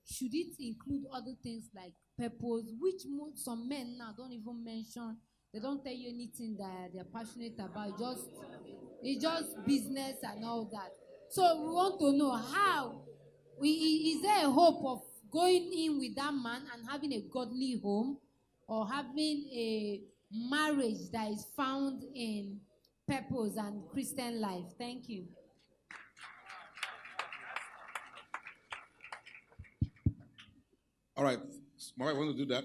should it include other things like purpose, which some men now don't even mention? They don't tell you anything that they're passionate about. It's just business and all that. So we want to know how is there a hope of going in with that man and having a godly home, or having a marriage that is found in purpose and Christian life? Thank you. All right. My wife want to do that.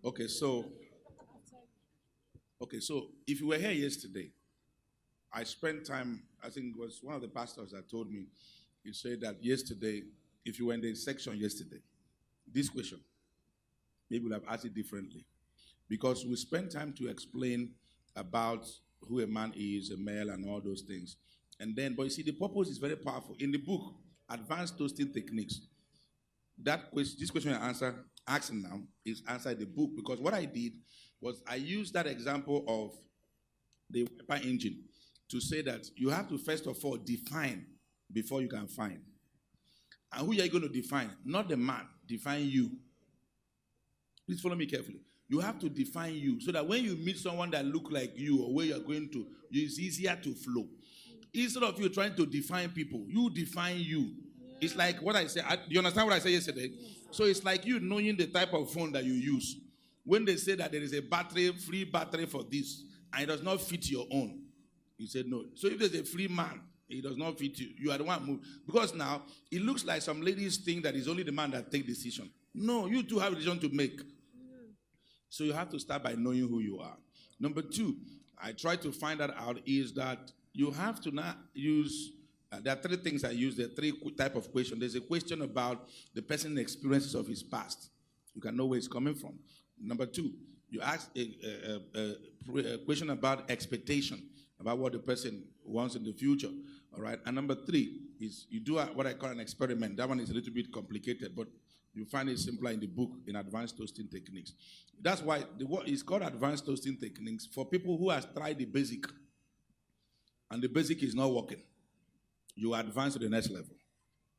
Okay, so if you were here yesterday, I spent time, I think it was one of the pastors that told me, he said that yesterday, if you were in the section yesterday, this question, maybe we'll have asked it differently. Because we spent time to explain about who a man is, a male, and all those things. And then, but you see, the purpose is very powerful. In the book, Advanced Toasting Techniques, this question and answer asking now is answered in the book, because what I did was I used that example of the Wiper engine to say that you have to first of all define before you can find. And who are you going to define? Not the man, define you. Please follow me carefully. You have to define you so that when you meet someone that look like you or where you're going to, it's easier to flow. Instead of you trying to define people, you define you. It's like what I said. Do you understand what I said yesterday? So it's like you knowing the type of phone that you use. When they say that there is a free battery for this, and it does not fit your own, you said no. So if there's a free man, it does not fit you, you are the one move. Because now, it looks like some ladies think that it's only the man that takes decision. No, you too have a decision to make. So you have to start by knowing who you are. Number two, I try to find that out, is that you have to not use, there are three things I use, there are three type of question. There's a question about the person's experiences of his past. You can know where it's coming from. Number two, you ask a question about expectation, about what the person wants in the future. All right. And number three is you do what I call an experiment. That one is a little bit complicated, but you find it simpler in the book, in Advanced Toasting Techniques. That's why the word is called Advanced Toasting Techniques for people who have tried the basic, and the basic is not working. You advance to the next level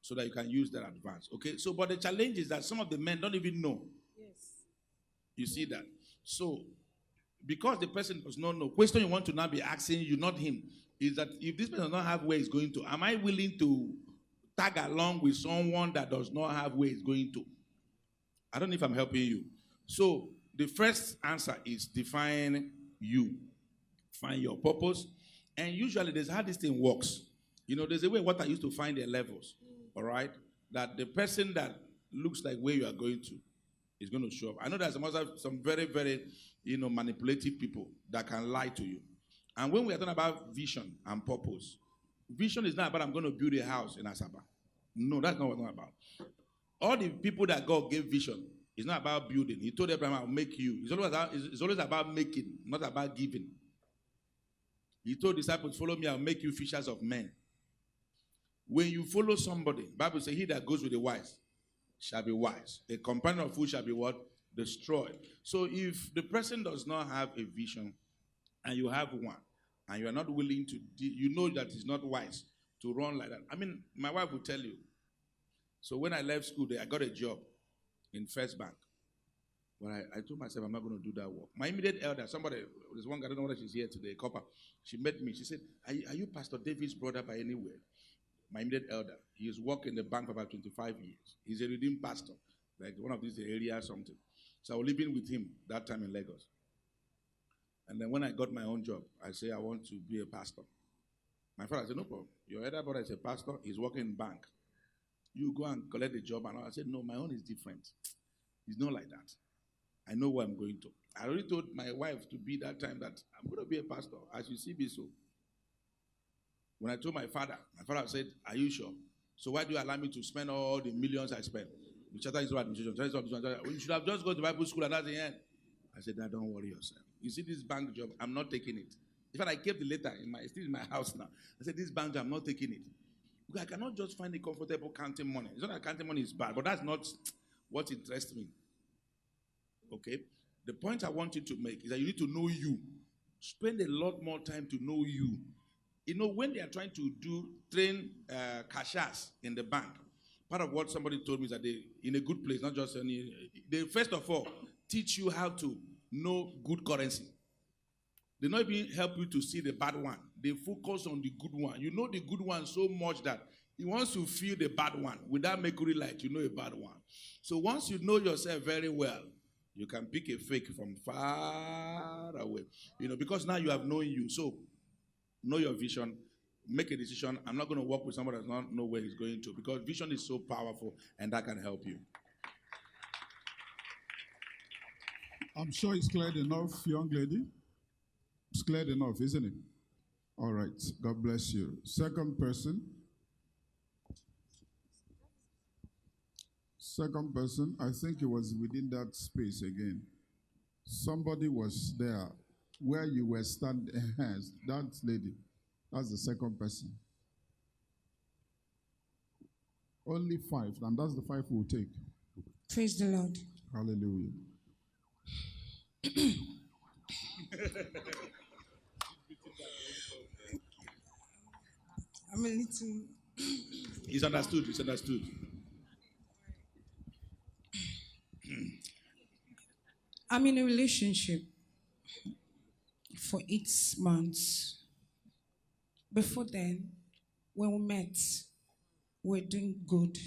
so that you can use that advance. Okay? So, but the challenge is that some of the men don't even know. Yes. You see that? So, because the person does not know, question you want to now be asking you, not him, is that if this person does not have where he's going to, am I willing to tag along with someone that does not have where he's going to? I don't know if I'm helping you. So, the first answer is define you. Find your purpose. And usually, there's how this thing works. You know, there's a way water used to find their levels. All right? That the person that looks like where you are going to is going to show up. I know there's some very, very, manipulative people that can lie to you. And when we are talking about vision and purpose, vision is not about I'm going to build a house in Asaba. No, that's not what I'm about. All the people that God gave vision, it's not about building. He told Abraham, I'll make you. It's always about making, not about giving. He told disciples, follow me, I'll make you fishers of men. When you follow somebody, Bible says, he that goes with the wise shall be wise. A companion of fools shall be what? Destroyed. So if the person does not have a vision and you have one, and you are not willing to, you know that it's not wise to run like that. I mean, my wife will tell you. So when I left school, I got a job in First Bank. But I told myself I'm not going to do that work. My immediate elder, there's one guy, I don't know whether she's here today, Copper. She met me. She said, are you Pastor David's brother by anywhere? My immediate elder. He has worked in the bank for about 25 years. He's a redeemed pastor, like one of these areas or something. So I was living with him that time in Lagos. And then when I got my own job, I said, I want to be a pastor. My father said, no problem. Your elder brother is a pastor. He's working in bank. You go and collect the job. And I said, no, my own is different. It's not like that. I know where I'm going to. I already told my wife to be that time that I'm going to be a pastor. As you see me so. When I told my father said, are you sure? So why do you allow me to spend all the millions I spent? You should have just gone to Bible school and that's the end. I said, don't worry yourself. You see this bank job, I'm not taking it. In fact, I kept the letter, it's still in my house now. I said, this bank job, I'm not taking it. Because I cannot just find a comfortable counting money. It's not that counting money is bad, but that's not what interests me. Okay? The point I want you to make is that you need to know you. Spend a lot more time to know you. You know, when they are trying to train cashiers in the bank, part of what somebody told me is that they, in a good place, not just any, they first of all teach you how to know good currency. They not even help you to see the bad one. They focus on the good one. You know the good one so much that he wants to feel the bad one. Without mercury light, you know a bad one. So once you know yourself very well, you can pick a fake from far away. Because now you have known you. So know your vision. Make a decision. I'm not going to work with somebody that does not know where he's going to, because vision is so powerful and that can help you. I'm sure it's clear enough, young lady. It's clear enough, isn't it? All right. God bless you. Second person. Second person, I think it was within that space again. Somebody was there where you were standing. That lady. That's the second person. Only 5, and that's the 5 we'll take. Praise the Lord. Hallelujah. I'm a little. It's understood. It's understood. I'm in a relationship for 8 months. Before then, when we met, we were doing good,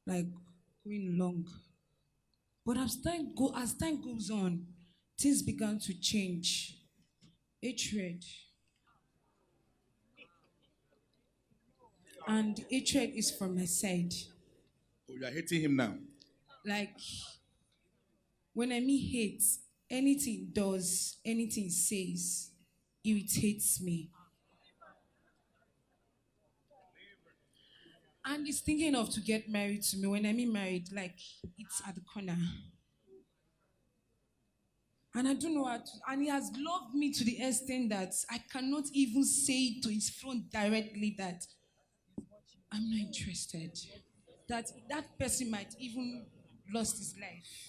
like going long. But as time goes on, things began to change. Hatred. And hatred is from my side. Oh, you are hating him now. Like, when I mean hate, anything does, anything says, irritates me. And he's thinking of to get married to me. When I mean married, like, it's at the corner. And I don't know how to, and he has loved me to the extent that I cannot even say to his front directly that I'm not interested. That person might even lost his life.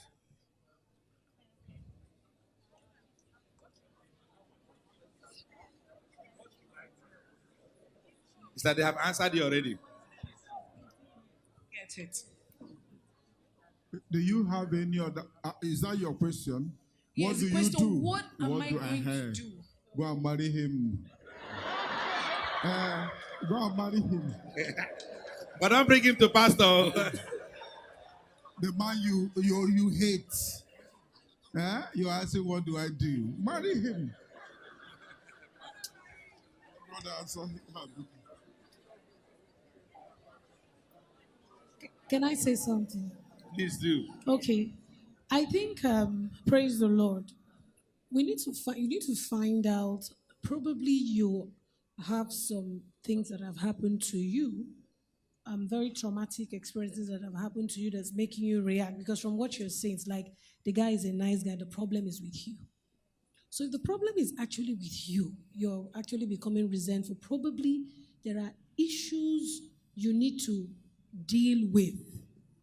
It's that they have answered you already. Get it? Do you have any other? Is that your question? Yes, What do question, you do? what am I going to have? do? Go and marry him. Go and marry him. But don't bring him to pastor. The man you hate. You asking, what do I do? Marry him. Brother, answer him. Can I say something? Please do. Okay. I think, praise the Lord. You need to find out. Probably you have some things that have happened to you, very traumatic experiences that have happened to you that's making you react. Because from what you're saying, it's like the guy is a nice guy. The problem is with you. So if the problem is actually with you, you're actually becoming resentful. Probably there are issues you need to deal with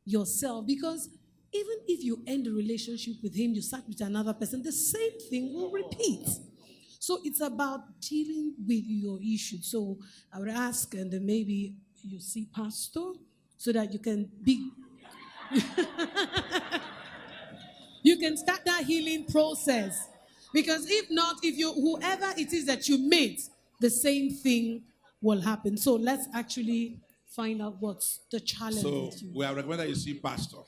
yourself, because even if you end the relationship with him, you start with another person, the same thing will repeat. So it's about dealing with your issues. So I would ask, and then maybe you see pastor, so that you can be you can start that healing process. Because if not, if you whoever it is that you meet, the same thing will happen. So let's actually find out what's the challenge. So that you we are recommending that you see pastor.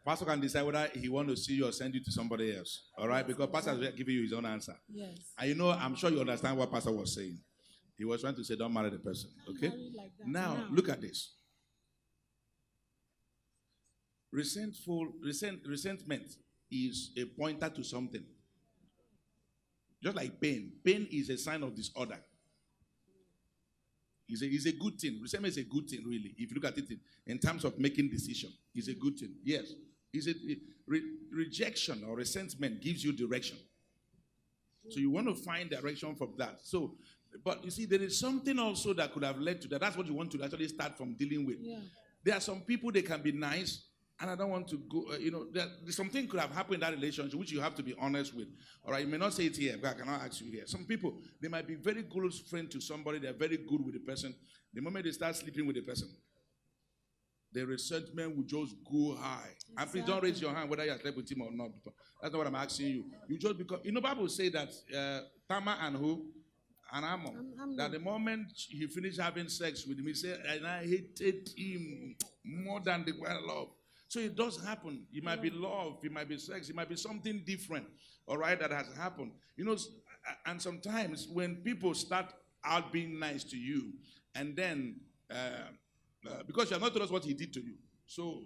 Pastor can decide whether he want to see you or send you to somebody else. All right? Because pastor is giving you his own answer. Yes. And I'm sure you understand what pastor was saying. He was trying to say, don't marry the person. Okay? Like that. Now, look at this. Resentment is a pointer to something. Just like pain. Pain is a sign of disorder. It's a good thing. Resentment is a good thing, really. If you look at it in terms of making decision, it's a good thing. Yes. Rejection or resentment gives you direction. So you want to find direction from that. So, but you see, there is something also that could have led to that. That's what you want to actually start from dealing with. Yeah. There are some people, they can be nice, and I don't want to go, something could have happened in that relationship, which you have to be honest with. All right, you may not say it here, but I cannot ask you here. Some people, they might be very close friend to somebody, they're very good with the person. The moment they start sleeping with the person, the resentment will just go high. And please don't raise your hand whether you are slept with him or not. That's not what I'm asking you. You just because Bible say that Tama and who? And Ammon. That the moment he finished having sex with him, he said, and I hated him more than the one I love. So it does happen. It might be love, it might be sex, it might be something different, all right, that has happened. And sometimes when people start out being nice to you, and then because you have not told us what he did to you, so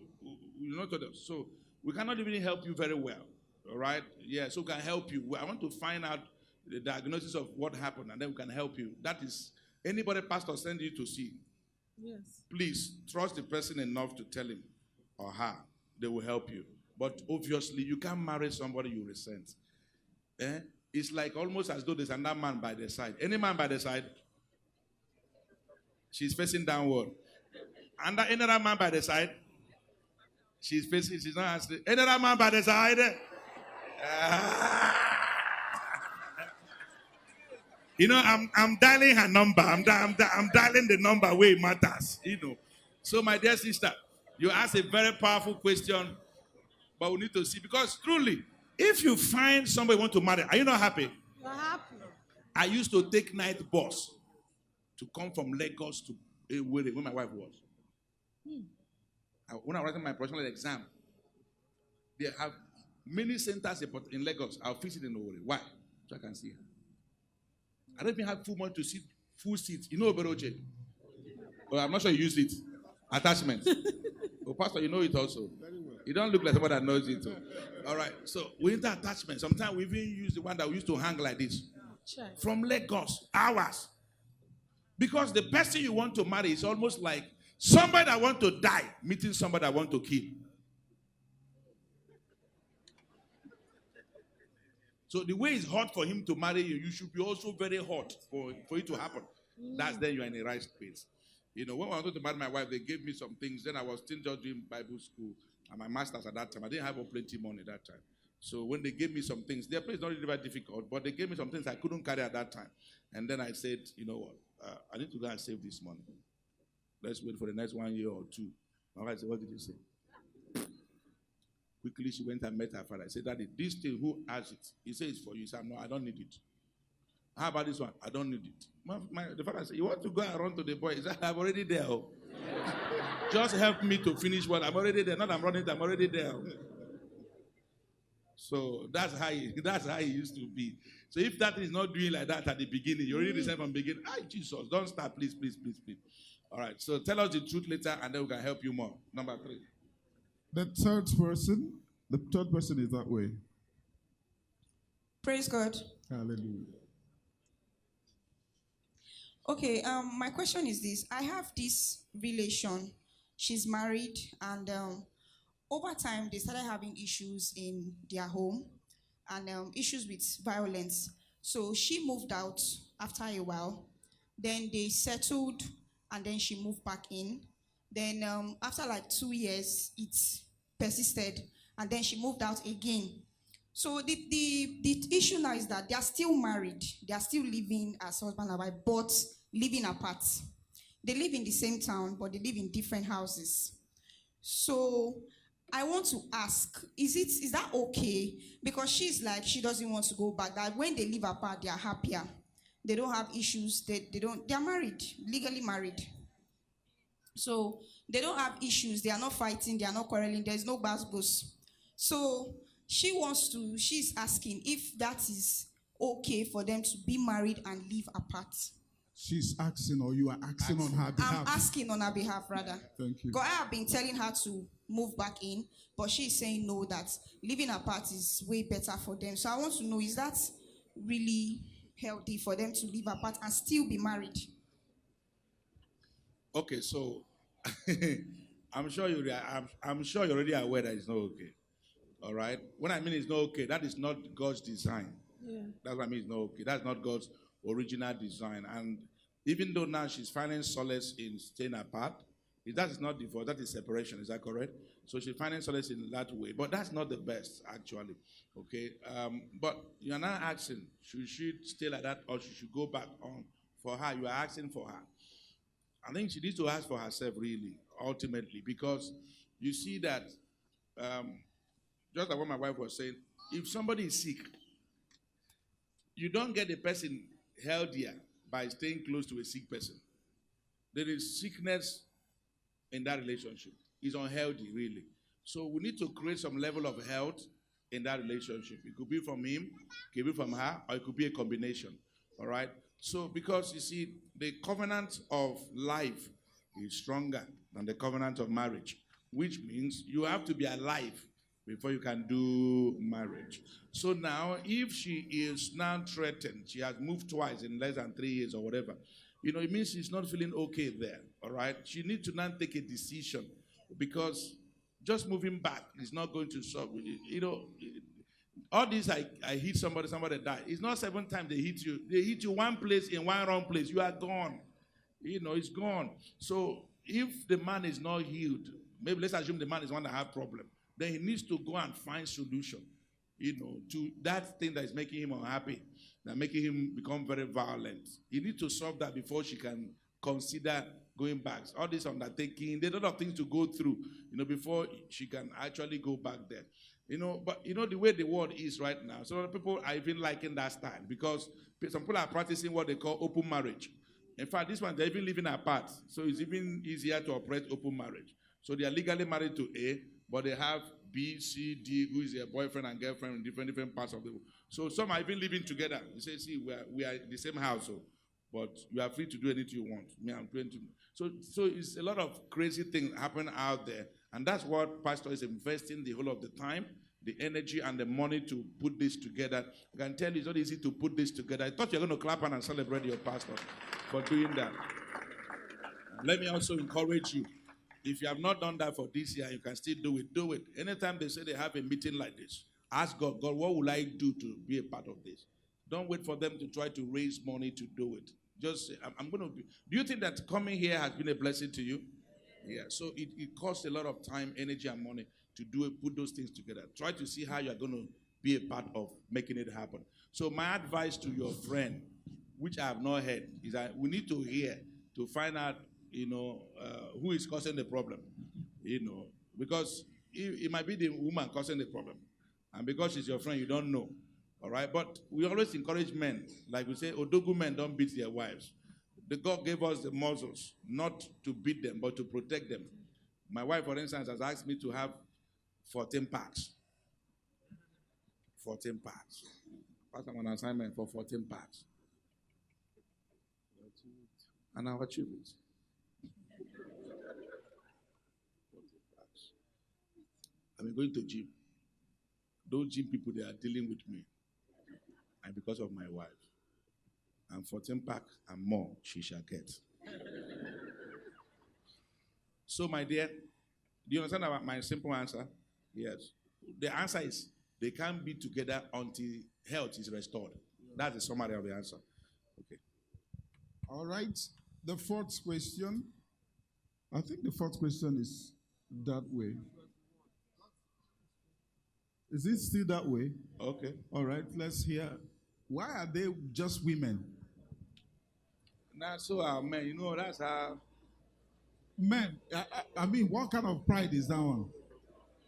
you not told us, so we cannot even help you very well, all right? Yeah, so we can help you. I want to find out the diagnosis of what happened, and then we can help you. That is, anybody pastor send you to see, Yes. please trust the person enough to tell him or her. They will help you. But obviously, you can't marry somebody you resent. It's like almost as though there's another man by the side. Any man by the side? She's facing downward. And another man by the side? She's not answering. Another man by the side? I'm dialing her number. I'm dialing the number where it matters. So, my dear sister, you asked a very powerful question, but we need to see. Because truly, if you find somebody you want to marry, are you not happy? You're happy. I used to take night bus to come from Lagos to where my wife was. When I was writing my professional exam, they have many centers in Lagos. I'll fix it in Owerri. Why? So I can see her. I don't even have full money to sit full seats. Oberoche? Well, I'm not sure you use it. Attachment. Oh, Pastor, you know it also. You don't look like somebody that knows it. All right. So we need attachment. Sometimes we even use the one that we used to hang like this. From Lagos, hours. Because the person you want to marry is almost like somebody that want to die meeting somebody that want to kill. So the way it's hot for him to marry you, you should be also very hot for it to happen. That's then you're in the right space. When I wanted to marry my wife, they gave me some things. Then I was still just doing Bible school and my master's at that time. I didn't have plenty money at that time. So when they gave me some things, their place is not really very difficult, but they gave me some things I couldn't carry at that time. And then I said, you know what? I need to go and save this money. Let's wait for the next 1 year or two. My wife said, what did you say? Quickly, she went and met her father. I said, Daddy, this thing, who has it? He said, it's for you. He said, no, I don't need it. How about this one? I don't need it. The father said, you want to go and run to the boy? He said, I'm already there. Just help me to finish what I'm already there. Not I'm running, I'm already there. So that's how he used to be. So if that is not doing like that at the beginning, you already decide from the beginning, Jesus, don't start, please, please, please, please. All right, so tell us the truth later and then we can help you more. Number 3. The third person is that way. Praise God. Hallelujah. Okay, my question is this. I have this relation. She's married, and over time, they started having issues in their home and issues with violence. So she moved out after a while. Then they settled, and then she moved back in. Then after like 2 years, it persisted, and then she moved out again. So the issue now is that they are still married. They are still living as husband and wife, but living apart. They live in the same town, but they live in different houses. So I want to ask, is that okay? Because she's like, she doesn't want to go back. That when they live apart, they are happier. They don't have issues. They are married, legally married. So they don't have issues. They are not fighting. They are not quarreling. There is no bus. So she's asking if that is okay for them to be married and live apart. She's asking, or you are asking on her behalf? I'm asking on her behalf, rather. Thank you. Because I have been telling her to move back in, but she's saying no, that living apart is way better for them. So I want to know, is that really healthy for them to live apart and still be married? Okay, so I'm sure you're already aware that it's not okay. All right? When I mean it's not okay, that is not God's design. Yeah. That's what I mean it's not okay. That's not God's original design. And even though now she's finding solace in staying apart, that is not divorce, that is separation. Is that correct? So she's finding solace in that way. But that's not the best, actually. Okay? But you're not asking, should she stay like that or should she go back on for her? You are asking for her. I think she needs to ask for herself, really. ultimately, because you see that, just like what my wife was saying, if somebody is sick, you don't get the person healthier by staying close to a sick person. There is sickness in that relationship. It's unhealthy, really. So we need to create some level of health in that relationship. It could be from him, it could be from her, or it could be a combination. All right? So, because you see, the covenant of life is stronger than the covenant of marriage, which means you have to be alive before you can do marriage. So now, if she is now threatened, she has moved twice in less than 3 years or whatever, it means she's not feeling okay there, all right? She needs to now take a decision, because just moving back is not going to solve, all this, I hit somebody died. It's not 7 times they hit you. They hit you one place in one wrong place. You are gone. It's gone. So if the man is not healed, maybe let's assume the man is one that have problem, then he needs to go and find solution, to that thing that is making him unhappy, that making him become very violent. He needs to solve that before she can consider going back. All this undertaking, there's a lot of things to go through, before she can actually go back there. But the way the world is right now, so people are even liking that style, because some people are practicing what they call open marriage. In fact, this one, they're even living apart. So it's even easier to operate open marriage. So they are legally married to A, but they have B, C, D, who is their boyfriend and girlfriend in different parts of the world. So some are even living together. You say, see, we are in the same household, but you are free to do anything you want. Me, I'm 20. So it's a lot of crazy things happening out there. And that's what pastor is investing the whole of the time, the energy and the money to put this together. I can tell you it's not easy to put this together. I thought you were going to clap and celebrate your pastor for doing that. Let me also encourage you. If you have not done that for this year, you can still do it. Do it. Anytime they say they have a meeting like this, ask God, what will I do to be a part of this? Don't wait for them to try to raise money to do it. Just say, I'm going to be. Do you think that coming here has been a blessing to you? Yeah. So it costs a lot of time, energy, and money to do it, put those things together. Try to see how you're going to be a part of making it happen. So my advice to your friend, which I have not heard, is that we need to hear to find out, who is causing the problem, because it might be the woman causing the problem. And because she's your friend, you don't know. All right? But we always encourage men. Like we say, Odogu men don't beat their wives. The God gave us the muscles, not to beat them, but to protect them. My wife, for instance, has asked me to have 14 packs. 14 packs. Pastor, I'm on assignment for 14 packs. And I've achieved it. 14 packs. I'm going to gym. Those gym people, they are dealing with me. And because of my wife. And 14 pack and more she shall get. So, my dear, do you understand about my simple answer? Yes. The answer is they can't be together until health is restored. That's the summary of the answer. Okay. All right. The fourth question. I think the fourth question is that way. Is it still that way? Okay. All right. Let's hear. Why are they just women? Now, so men, that's how. Men. I mean, what kind of pride is that one?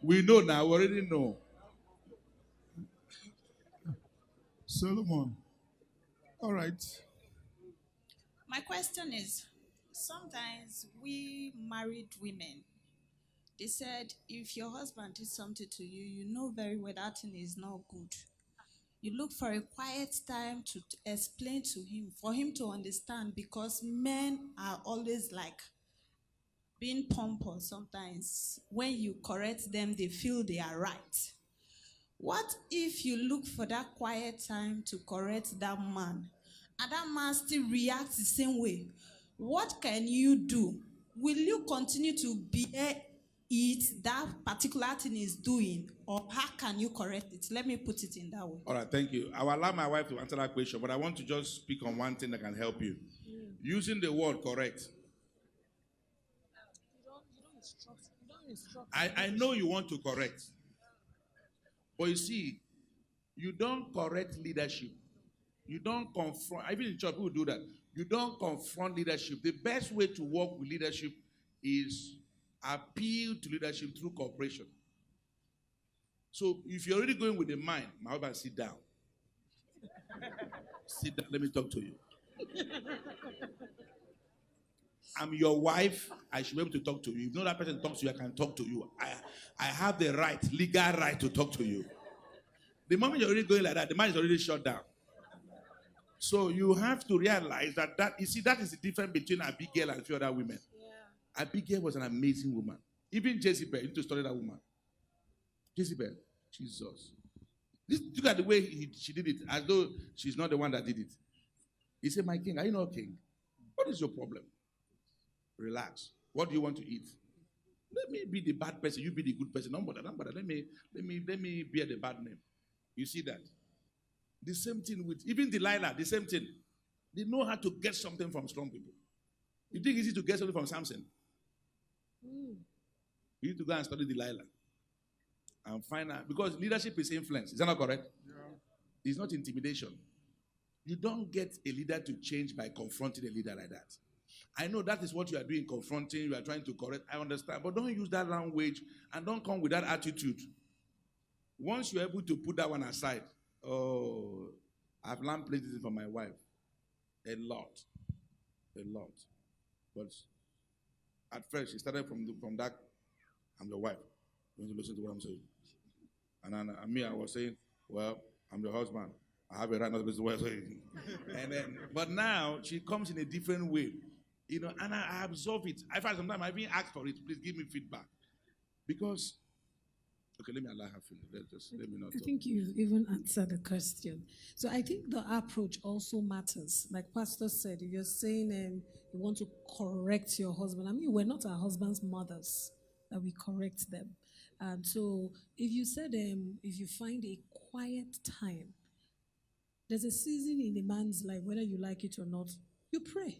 We know now. We already know. Solomon. All right. My question is, sometimes we married women, they said if your husband did something to you, you know very well that thing is not good. You look for a quiet time to explain to him, for him to understand, because men are always like being pompous sometimes. When you correct them, they feel they are right. What if you look for that quiet time to correct that man, and that man still reacts the same way? What can you do? Will you continue to bear it, that particular thing is doing, or how can you correct it? Let me put it in that way. All right, thank you. I will allow my wife to answer that question, but I want to just speak on one thing that can help you. Using the word correct. I know you want to correct. But you see, you don't correct leadership. You don't confront. Even in church, people do that. You don't confront leadership. The best way to work with leadership is appeal to leadership through cooperation. So if you're already going with the mind, my husband, sit down. Sit down, let me talk to you. I'm your wife. I should be able to talk to you. If no other person talks to you, I can talk to you. I have the right, legal right to talk to you. The moment you're already going like that, the mind is already shut down. So you have to realize that you see, that is the difference between Abigail and a few other women. Yeah. Abigail was an amazing woman. Even Jezebel, you need to study that woman. Jezebel, Jesus. Look at the way she did it, as though she's not the one that did it. He said, my king, are you not king? What is your problem? Relax. What do you want to eat? Let me be the bad person. You be the good person. Don't bother. Let me bear the bad name. You see that? The same thing with even Delilah. The same thing. They know how to get something from strong people. You think it's easy to get something from Samson? You need to go and study Delilah and find out, because leadership is influence. Is that not correct? Yeah. It's not intimidation. You don't get a leader to change by confronting a leader like that. I know that is what you are doing, confronting, you are trying to correct. I understand. But don't use that language and don't come with that attitude. Once you're able to put that one aside, oh, I've learned places for my wife. A lot. But at first, she started from that, I'm your wife. You want to listen to what I'm saying? And I was saying, well, I'm the husband. I have a right not to listen to what I'm saying. But now, she comes in a different way. And I absorb it. I find sometimes I even ask for it. Please give me feedback. Because, okay, let me allow her finish. Let me not I talk. think you've even answered the question. So I think the approach also matters. Like Pastor said, if you're saying you want to correct your husband, I mean, we're not our husband's mothers that we correct them. And so if you said, if you find a quiet time, there's a season in a man's life, whether you like it or not, you pray.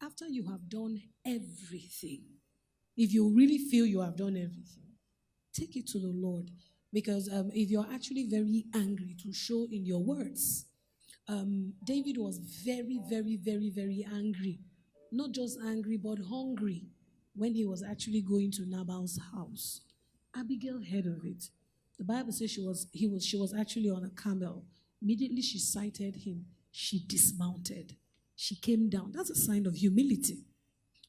After you have done everything, if you really feel you have done everything, take it to the Lord. Because if you're actually very angry, to show in your words. David was very, very, very, very angry. Not just angry, but hungry when he was actually going to Nabal's house. Abigail heard of it. The Bible says she was actually on a camel. Immediately she sighted him. She dismounted. She came down. That's a sign of humility.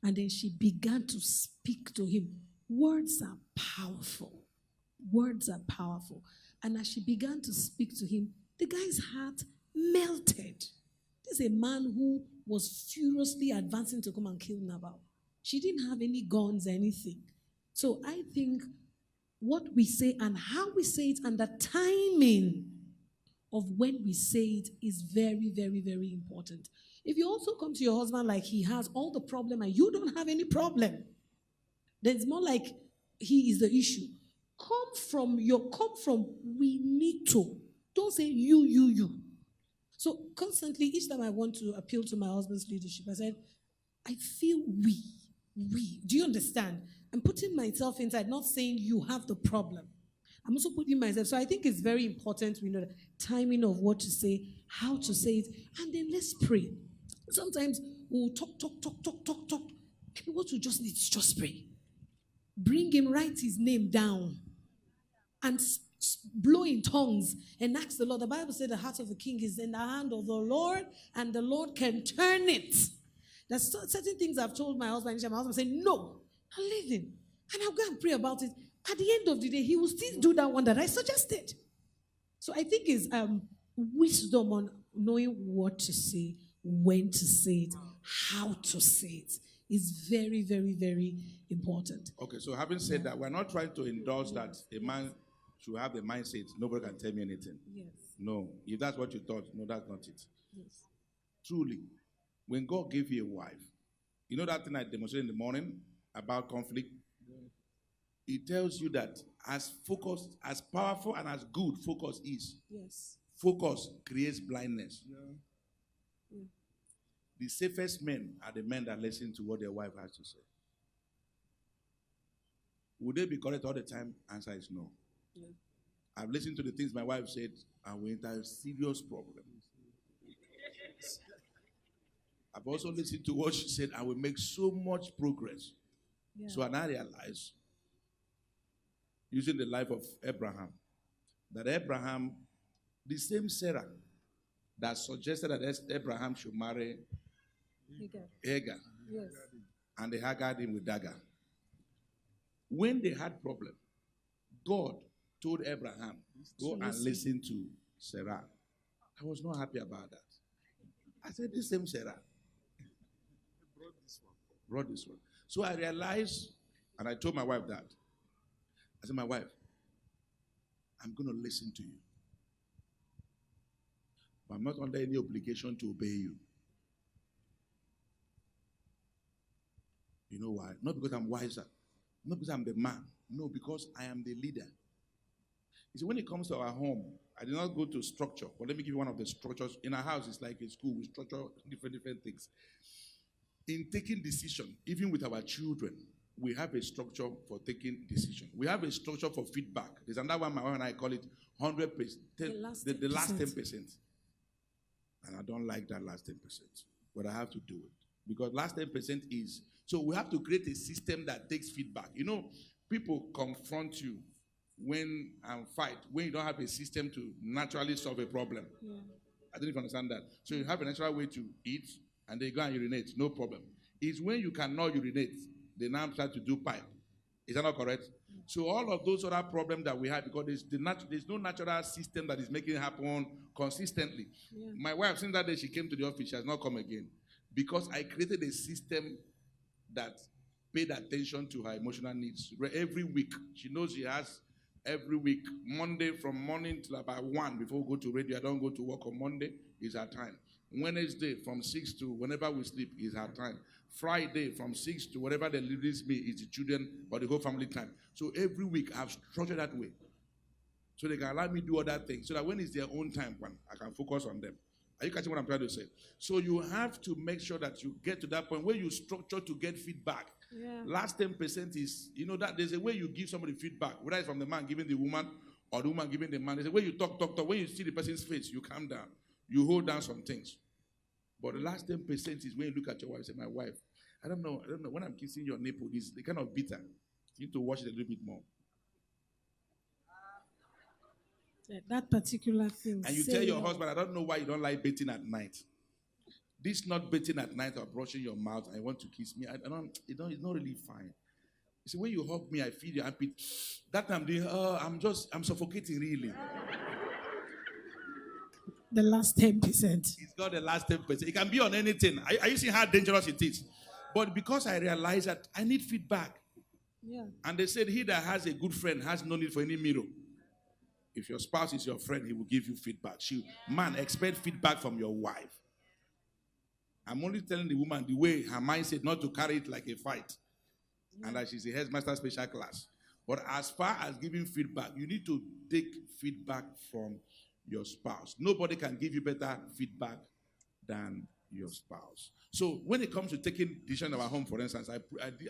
And then she began to speak to him. Words are powerful. Words are powerful. And as she began to speak to him, the guy's heart melted. This is a man who was furiously advancing to come and kill Nabal. She didn't have any guns, anything. So I think what we say and how we say it and the timing of when we say it is very, very, very important. If you also come to your husband like he has all the problem and you don't have any problem, then it's more like he is the issue. Come from we need to. Don't say you. So constantly, each time I want to appeal to my husband's leadership, I said, I feel we. Do you understand? I'm putting myself inside, not saying you have the problem. I'm also putting myself. So I think it's very important we know the timing of what to say, how to say it, and then let's pray. Sometimes we'll talk. Maybe what we just need is just pray. Bring him, write his name down, and blow in tongues and ask the Lord. The Bible said the heart of the king is in the hand of the Lord, and the Lord can turn it. There's certain things I've told my husband, and my husband said, no, I'll leave him. And I'll go and pray about it. At the end of the day, he will still do that one that I suggested. So I think it's wisdom on knowing what to say, when to say it, how to say it is very, very, very important. Okay, so having said that, we're not trying to endorse that a man should have the mindset, nobody can tell me anything. Yes. No, if that's what you thought, no, that's not it. Yes. Truly, when God gave you a wife, you know that thing I demonstrated in the morning about conflict? It tells you that as focused, as powerful, and as good focus is, Yes. focus creates blindness. Yeah. The safest men are the men that listen to what their wife has to say. Would they be correct all the time? Answer is no. Yeah. I've listened to the things my wife said, and we enter serious problems. I've also listened to what she said, and we make so much progress. So and I realized, using the life of Abraham, that Abraham, the same Sarah that suggested that Abraham should marry Hagar, Yes. and they haggard him with dagger. When they had problem, God told Abraham, go and listen to Sarah. I was not happy about that. I said, this same Sarah brought this one. So I realized, and I told my wife that. I said, my wife, I'm going to listen to you. But I'm not under any obligation to obey you. You know why? Not because I'm wiser. Not because I'm the man. No, because I am the leader. You see, when it comes to our home, I did not go to structure. But let me give you one of the structures. In our house, it's like a school. We structure different things. In taking decision, even with our children, we have a structure for taking decision. We have a structure for feedback. There's another one, my wife and I call it 100%. The last 10%. And I don't like that last 10%. But I have to do it. Because last 10% is, so we have to create a system that takes feedback. You know, people confront you when and fight when you don't have a system to naturally solve a problem. Yeah. I don't know if you understand that. So you have a natural way to eat, and they go and urinate, no problem. It's when you cannot urinate, they now start to do pipe. Is that not correct? Mm-hmm. So all of those other problems that we have, because there's no natural system that is making it happen consistently. Yeah. My wife, since that day she came to the office, she has not come again. Because I created a system that paid attention to her emotional needs. Every week, she knows she has every week, Monday from morning till about 1 before we go to radio. I don't go to work on Monday, is her time. Wednesday from 6 to whenever we sleep is her time. Friday from 6 to whatever they release me is the children or the whole family time. So every week I've structured that way. So they can allow me to do other things. So that when it's their own time, I can focus on them. Are you catching what I'm trying to say? So you have to make sure that you get to that point where you structure to get feedback. Yeah. Last 10% is, you know, that there's a way you give somebody feedback, whether it's from the man giving the woman or the woman giving the man. There's a way you talk. When you see the person's face, you calm down. You hold down some things. But the last 10% is when you look at your wife and say, my wife, I don't know, when I'm kissing your nipple, it's kind of bitter. You need to wash it a little bit more. That particular thing. And you tell your husband, I don't know why you don't like bathing at night. This not bathing at night or brushing your mouth, I want to kiss me. It's not really fine. You see, when you hug me, I feel your armpit. That time, I'm suffocating really. The last 10%. It's got the last 10%. It can be on anything. Are you seeing how dangerous it is? But because I realize that I need feedback. Yeah. And they said, he that has a good friend has no need for any mirror. If your spouse is your friend, he will give you feedback. Man, expect feedback from your wife. I'm only telling the woman the way her mind said not to carry it like a fight. Yeah. And that she's a headmaster special class. But as far as giving feedback, you need to take feedback from your spouse. Nobody can give you better feedback than your spouse. So when it comes to taking decisions in our home, for instance, I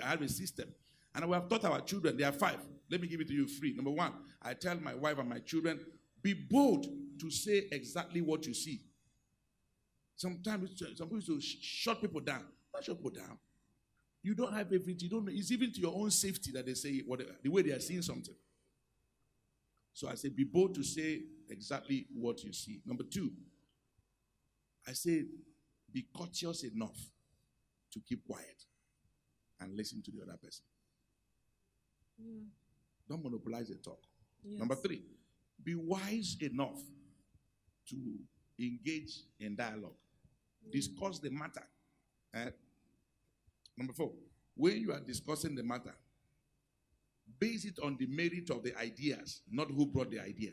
have a system. And we have taught our children, they are 5. Let me give it to you free. Number 1, I tell my wife and my children, be bold to say exactly what you see. Sometimes some people used to shut people down. Not shut people down. You don't have everything. You don't know. It's even to your own safety that they say the way they are seeing something. So I say, be bold to say exactly what you see. Number 2, I say, be courteous enough to keep quiet and listen to the other person. Yeah. Don't monopolize the talk. Yes. Number 3, be wise enough to engage in dialogue. Discuss the matter. Number 4, when you are discussing the matter, base it on the merit of the ideas, not who brought the idea.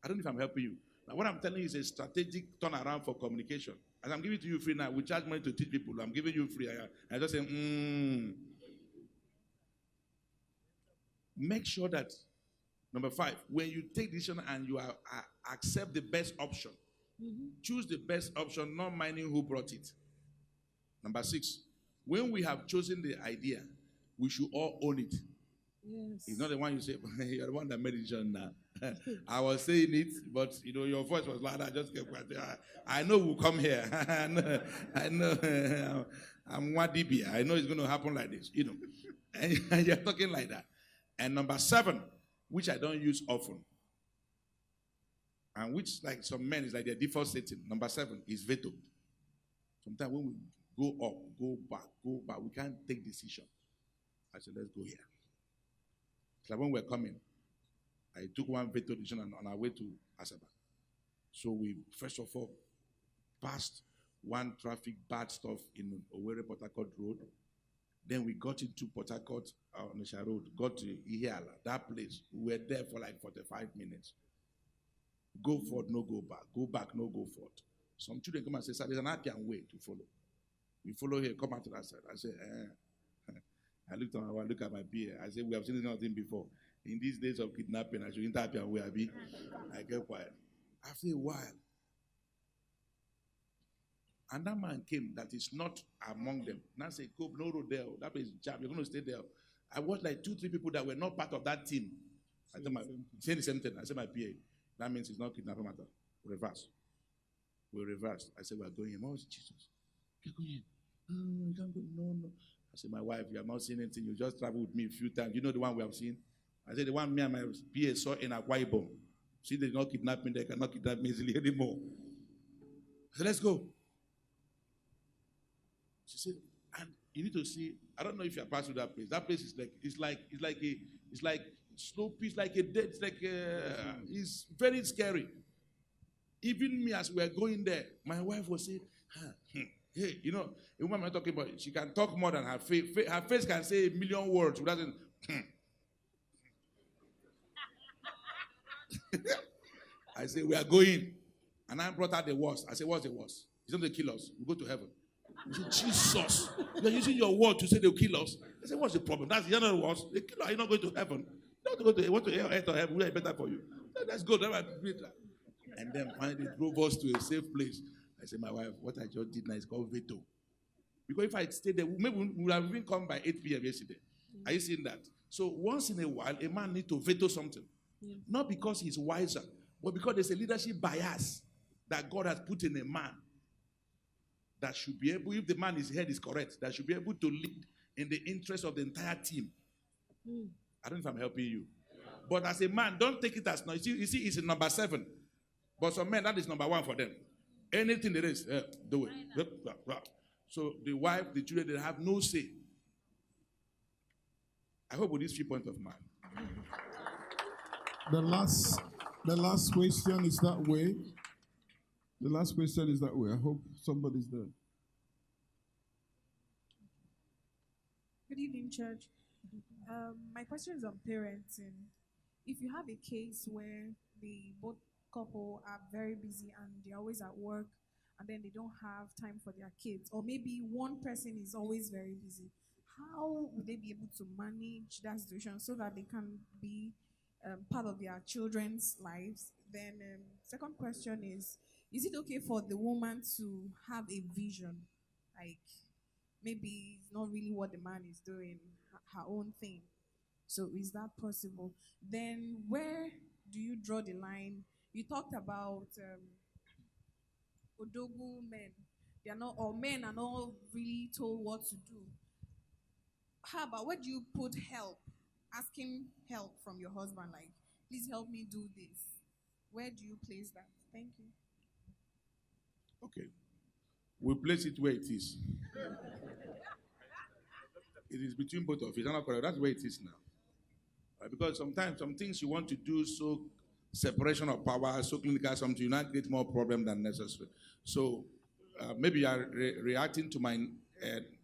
I don't know if I'm helping you. Now, what I'm telling you is a strategic turnaround for communication. As I'm giving it to you free now, we charge money to teach people. I'm giving you free. I just say, Make sure that, number 5, when you take decision and you accept the best option, choose the best option, not minding who brought it. Number 6, when we have chosen the idea, we should all own it. Yes. It's not the one you say, you're the one that made it now. I was saying it, but your voice was loud. I just kept quiet. I know we'll come here. I know. I'm Wadibia. I know it's going to happen like this, And you're talking like that. And number 7, which I don't use often, and which, like some men, is like their default setting. Number 7 is veto. Sometimes when we go up, go back, we can't take decision. I said, let's go here. It's like when we're coming, I took one veto decision on our way to Asaba. So we, first of all, passed one traffic bad stuff in Owerri Port Harcourt Road. Then we got into Port Harcourt on the Road, got to Ihiala, that place. We were there for like 45 minutes. Go forward, no go back. Go back, no go forward. Some children come and say, sir, there's an Appian way to follow. We follow here, come out to that side. I say, I looked on my look at my beer. I said, we have seen this kind of thing before. In these days of kidnapping, I should enter Appian way. I get quiet. After a while, and that man came that is not among them. Now say, go, no road there. That place is jammed. You're going to stay there. I watched like 2-3 people that were not part of that team. I say the same thing. I said my PA. That means it's not kidnapping matter. Reverse. We reversed. I said, we're going in. Oh, Jesus. You're going in. You can't go. No. I said, my wife, you have not seen anything. You just traveled with me a few times. You know the one we have seen? I said, the one me and my PA saw in Akwa Ibom. See, they did not kidnap me. They cannot kidnap me easily anymore. I said, let's go. She said, and you need to see, I don't know if you are passing through that place. That place is like slow piece, like a dead, it's very scary. Even me, as we are going there, my wife was saying, hey, a woman I'm talking about, she can talk more than her face. Her face can say a million words without saying, I said, we are going. And I brought out the worst. I said, what's the worst? It's not to kill us. We go to heaven. I said, Jesus, you're using your word to say they'll kill us. I said, what's the problem? That's the other words. They kill us. You're not going to heaven. You want to go to earth or heaven. We're better for you. Let's go. And then finally drove us to a safe place. I said, my wife, what I just did now is called veto. Because if I stayed there, maybe we would have even come by 8 p.m. yesterday. Are you seeing that? So once in a while, a man needs to veto something. Not because he's wiser, but because there's a leadership bias that God has put in a man that should be able, if the man his head is correct, that should be able to lead in the interest of the entire team. I don't know if I'm helping you. But as a man, don't take it as no. You see, it's in number 7. But some men, that is number 1 for them. Anything there is, do it. So the wife, the children, they have no say. I hope with these 3 points of mine. The last question is that way. The last question is that way. I hope somebody's there. Good evening, church. My question is on parenting. If you have a case where the both couple are very busy and they're always at work and then they don't have time for their kids, or maybe one person is always very busy, how would they be able to manage that situation so that they can be part of their children's lives? Then second question is it okay for the woman to have a vision? Like, maybe it's not really what the man is doing, her own thing. So is that possible? Then where do you draw the line? You talked about Odogu men. They are not, or men are not really told what to do. How about, where do you put help? Asking help from your husband, like, please help me do this. Where do you place that? Thank you. Okay. We place it where it is. It is between both of you. That's where it is now. Because sometimes some things you want to do so separation of power, so clinical, something, you not get more problem than necessary. So maybe you are reacting to my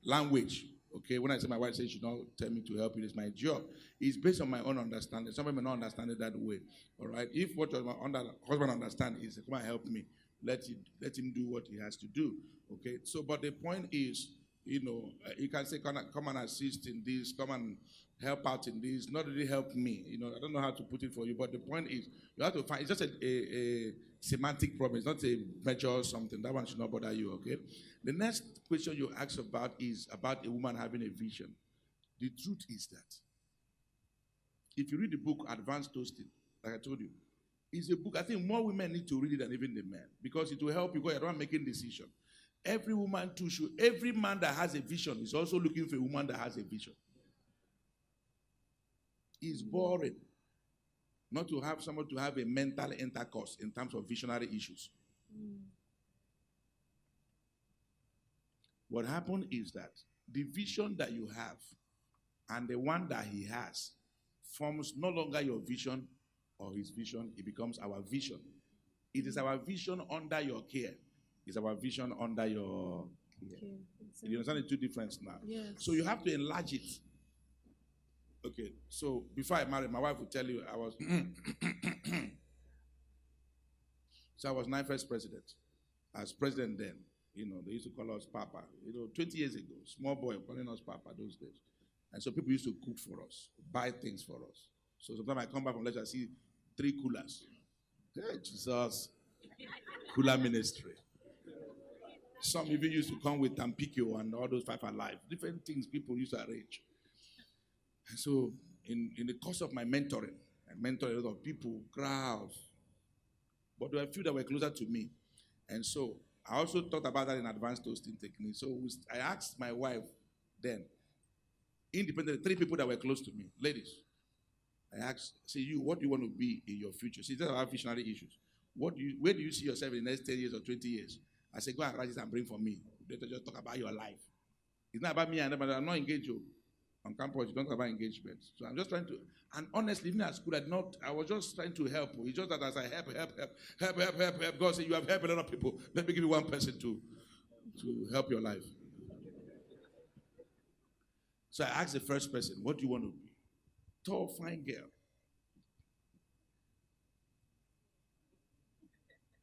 language. Okay, when I say my wife says she don't tell me to help you, it's my job. It's based on my own understanding. Somebody may not understand it that way. All right. If what my husband understands is, come and help me, let him do what he has to do. Okay. So, but the point is, you can say, come and assist in this, come and help out in this. Not really help me. I don't know how to put it for you, but the point is, you have to find. It's just a semantic problem. It's not a measure or something. That one should not bother you. Okay. The next question you ask about is about a woman having a vision. The truth is that if you read the book Advanced Toasting, like I told you, it's a book I think more women need to read it than even the men, because it will help you go around making decisions. Every woman too should. Every man that has a vision is also looking for a woman that has a vision. It's boring not to have someone to have a mental intercourse in terms of visionary issues. What happened is that the vision that you have and the one that he has forms no longer your vision or his vision. It becomes our vision. It is our vision under your care. It's our vision under your care. Okay, exactly. You understand the two differences now? Yes. So you have to enlarge it. Okay, so before I married, my wife would tell you I was so I was 9th first president. As president then, they used to call us Papa. 20 years ago, small boy calling us Papa those days. And so people used to cook for us, buy things for us. So sometimes I come back from lecture, I see 3 coolers. Hey, Jesus. Cooler ministry. Some even used to come with Tampikio and all those 5 Alive. Different things people used to arrange. And so in the course of my mentoring, I mentored a lot of people, crowds. But there were a few that were closer to me. And so I also thought about that in advanced toasting technique. So I asked my wife then, independently, 3 people that were close to me, ladies. I asked, say, you, what do you want to be in your future? See, these are visionary issues. Where do you see yourself in the next 10 years or 20 years? I said, go and write it and bring for me. You don't just talk about your life. It's not about me and them, I'm not engaged. On campus, you don't talk about engagement. So I'm just trying to, and honestly, even at school, I was just trying to help. It's just that as I help, God said, you have helped a lot of people. Let me give you one person to help your life. So I asked the first person, what do you want to be? Tall, fine girl.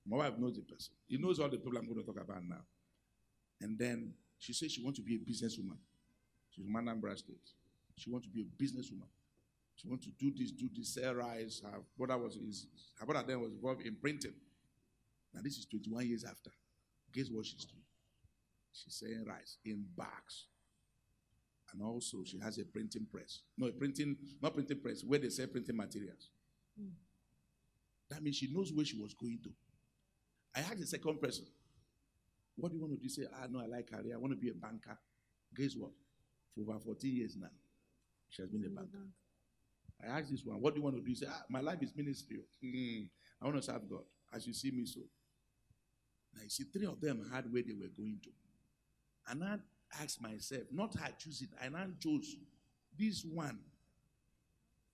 My wife knows the person. He knows all the people I'm going to talk about now. And then she said she wants to be a businesswoman. She's from Anambra State. She wants to be a businesswoman. She wants to do this, sell rice. Her brother then was involved in printing. Now this is 21 years after. Guess what she's doing? She's selling rice in bags. And also she has a printing press. Not printing press, where they sell printing materials. That means she knows where she was going to. I asked the second person, what do you want to do? Say, no, I like career. I want to be a banker. Guess what? For over 14 years now, she has been a banker. I asked this one, what do you want to do? He said, my life is ministry. I want to serve God. As you see me so. Now you see, 3 of them had where they were going to. And I asked myself, not I choose it, I now chose this one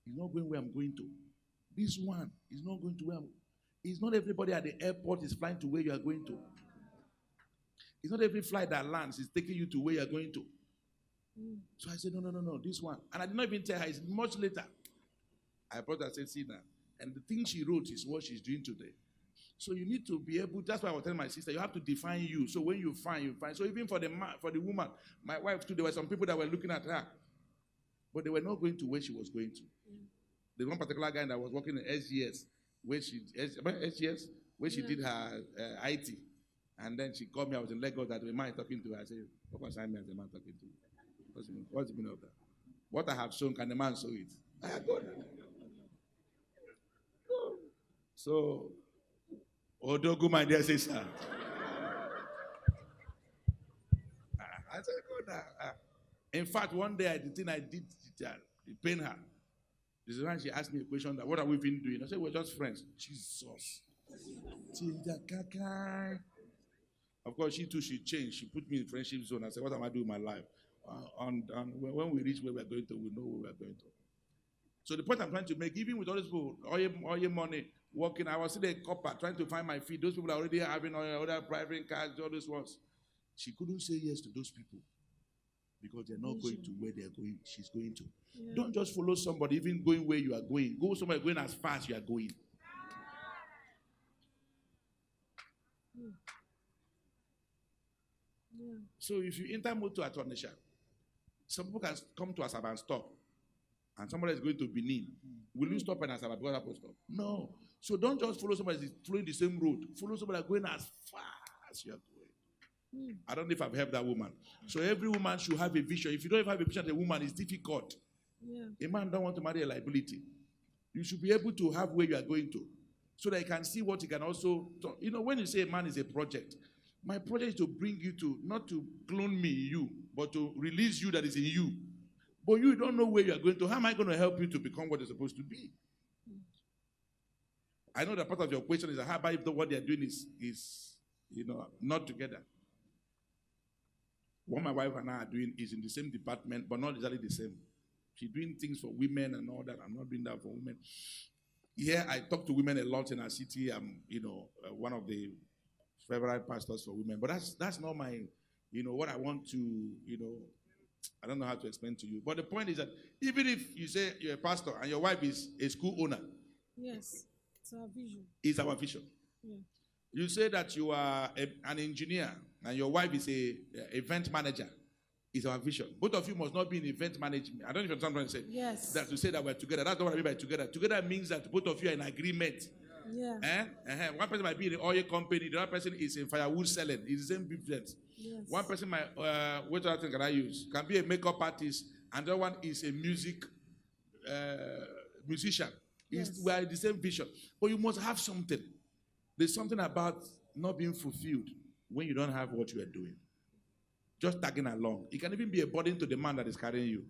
is not going where I'm going to. This one is not going to where it's not everybody at the airport is flying to where you are going to. It's not every flight that lands is taking you to where you are going to. So I said, no, this one. And I did not even tell her, it's much later. I brought her, I said, see now. And the thing she wrote is what she's doing today. So you need to be able, that's why I was telling my sister, you have to define you. So when you find. So even for the woman, my wife too, there were some people that were looking at her. But they were not going to where she was going to. There's one particular guy that was working in SGS, where she did her IT. And then she called me, I was in Lagos, that the man talking to her. I said, what concern me as the man talking to you? What's the meaning of that? What I have shown, can the man show it? I had done it. So, Odogu, my dear sister. I said, go now. In fact, one day, the thing I did, it pained her. This is when she asked me a question, that what have we been doing? I said, we're just friends. Jesus. Of course, she too, she changed. She put me in friendship zone. I said, what am I doing with my life? And when we reach where we're going to, we know where we're going to. So the point I'm trying to make, even with all these people, all your money, working, I was still a copper, trying to find my feet. Those people are already having other private cars, all those ones. She couldn't say yes to those people because they're not going to where they're going. She's going to. Yeah. Don't just follow somebody, even going where you are going. Go somewhere going as fast as you are going. Yeah. So if you enter motor at Onisha, some people can come to Asaba and stop. And somebody is going to Benin. Will you stop in Asaba because I stop? No. So don't just follow somebody who's following the same road. Follow somebody going as fast as you are going. I don't know if I've helped that woman. So every woman should have a vision. If you don't have a vision as a woman, it's difficult. Yeah. A man don't want to marry a liability. You should be able to have where you are going to. So that you can see what you can also, when you say a man is a project, My project is to bring you to, not to clone me in you, but to release you that is in you. But you don't know where you are going to. How am I going to help you to become what you're supposed to be? I know that part of your question is how about if what they are doing is not together. What my wife and I are doing is in the same department, but not exactly the same. She's doing things for women and all that. I'm not doing that for women. Here, I talk to women a lot in our city. I'm, one of the favorite pastors for women. But that's not my, what I want to, I don't know how to explain to you. But the point is that even if you say you're a pastor and your wife is a school owner. Yes, it's our vision. It's our vision. Yeah. You say that you are an engineer and your wife is a event manager. It's our vision. Both of you must not be in event management. I don't know if you're trying to say. Yes. That to say that we're together. That's not what I mean by together. Together means that both of you are in agreement. Yeah. One person might be in an oil company. The other person is in firewood selling. It's the same business. Yes. One person might, what other thing can I use? Can be a makeup artist. And the other one is a musician. Yes. We are the same vision. But you must have something. There's something about not being fulfilled when you don't have what you are doing. Just tagging along. It can even be a burden to the man that is carrying you.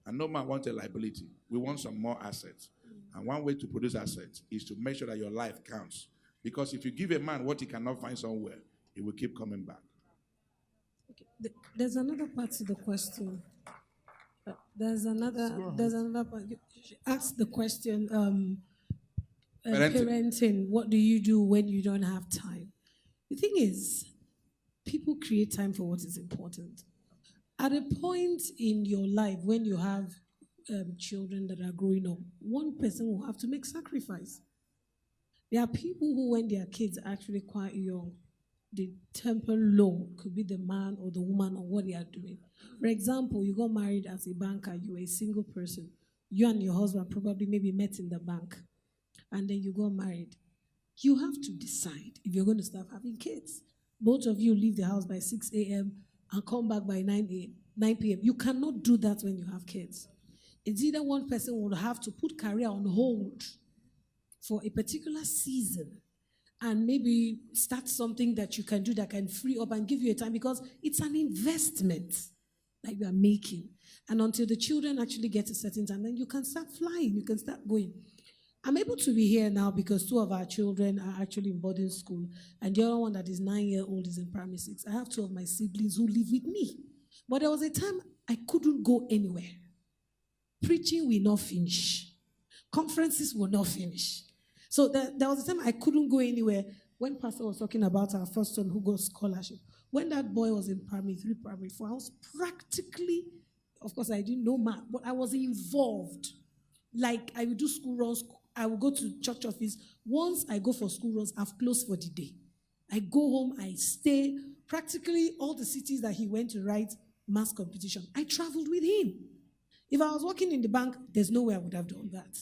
And no man wants a liability. We want some more assets. And one way to produce assets is to make sure that your life counts. Because if you give a man what he cannot find somewhere, he will keep coming back. Okay. There's another part to the question. There's another part. You ask the question, parenting. What do you do when you don't have time? The thing is, people create time for what is important. At a point in your life when you have children that are growing up, one person will have to make sacrifice. There are people who, when their kids are actually quite young, the temper low, could be the man or the woman or what they are doing. For example, you got married as a banker, you were a single person. You and your husband probably maybe met in the bank, and then you got married. You have to decide if you're going to start having kids. Both of you leave the house by 6 a.m. and come back by 9 p.m. You cannot do that when you have kids. It's either one person will have to put career on hold for a particular season and maybe start something that you can do that can free up and give you a time, because it's an investment that you are making. And until the children actually get a certain time, then you can start flying, you can start going. I'm able to be here now because 2 of our children are actually in boarding school, and the other one that is 9-year-old is in primary 6. I have 2 of my siblings who live with me. But there was a time I couldn't go anywhere. Preaching will not finish. Conferences will not finish. So there was a time I couldn't go anywhere when Pastor was talking about our first son who got scholarship. When that boy was in primary 3, primary 4, I was practically, of course I didn't know math, but I was involved. Like I would do school runs, I would go to church office. Once I go for school runs, I've closed for the day. I go home, I stay. Practically all the cities that he went to write mass competition, I traveled with him. If I was working in the bank, there's no way I would have done that.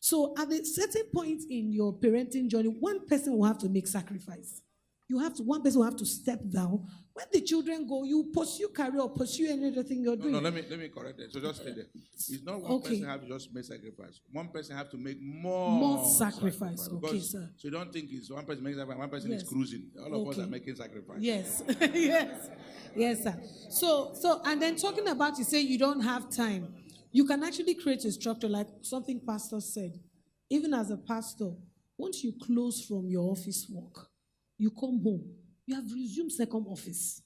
So at a certain point in your parenting journey, one person will have to make sacrifice. One person will have to step down. When the children go, you pursue career or pursue any other thing you're doing. No, let me correct that. So just stay there. It's not one person have to just make sacrifice. One person have to make more sacrifice. Okay, sir. So you don't think it's one person making sacrifice, one person is cruising. All of us are making sacrifice. Yes. Yes, sir. So and then talking about, you say you don't have time. You can actually create a structure like something pastor said. Even as a pastor, once you close from your office work, you come home, you have resumed second office.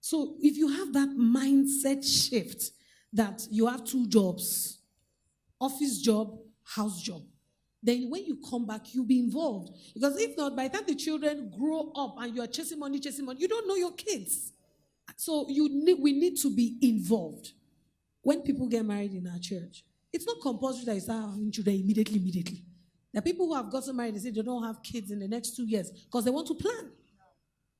So if you have that mindset shift that you have 2 jobs, office job, house job, then when you come back, you'll be involved. Because if not, by the time the children grow up and you are chasing money, you don't know your kids. So we need to be involved. When people get married in our church, it's not compulsory that you start having children immediately. There are people who have gotten married, they say they don't have kids in the next 2 years because they want to plan.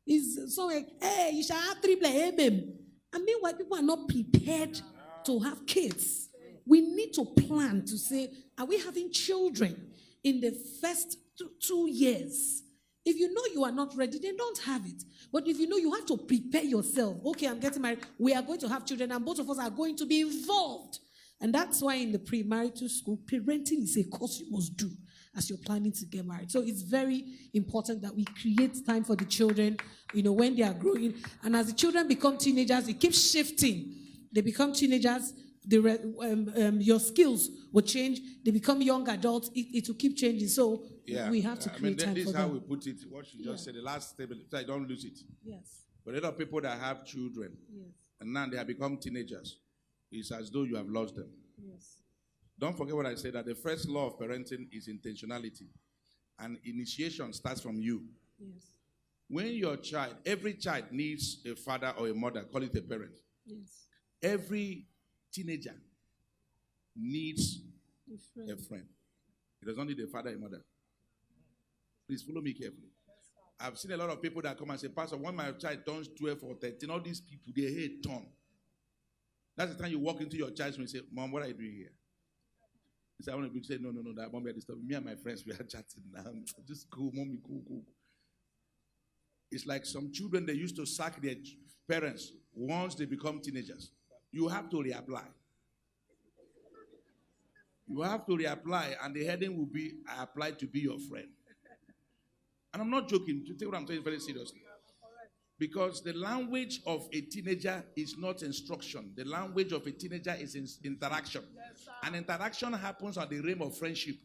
It's so like, hey, you shall have 3 baby. And meanwhile, people are not prepared to have kids. We need to plan to say, are we having children in the first 2 years? If you know you are not ready, then don't have it. But if you know you have to prepare yourself, okay, I'm getting married, we are going to have children, and both of us are going to be involved. And that's why in the pre-marital school, parenting is a course you must do. as you're planning to get married. So it's very important that we create time for the children, when they are growing. And as the children become teenagers, it keeps shifting. They become teenagers, your skills will change. They become young adults, it will keep changing. So we have to create time this for is how them. we put it. What you just said, the last statement, so I don't lose it. Yes. But a lot of people that have children, and now they have become teenagers, it's as though you have lost them. Yes. Don't forget what I said, that the first law of parenting is intentionality. And initiation starts from you. Yes. When your child, every child needs a father or a mother, call it a parent. Yes. Every teenager needs a friend. He does not need a father or a mother. Please follow me carefully. I've seen a lot of people that come and say, Pastor, when my child turns 12 or 13, all these people, their head turn. That's the time you walk into your child's room and say, Mom, what are you doing here? He said, I want to say, no, that Mommy are disturbing me and my friends. We are chatting now. Just go, Mommy, go. It's like some children, they used to sack their parents once they become teenagers. You have to reapply. You have to reapply, and the heading will be, I apply to be your friend. And I'm not joking. To take what I'm saying very seriously. Because the language of a teenager is not instruction. The language of a teenager is interaction. And interaction happens on the realm of friendship.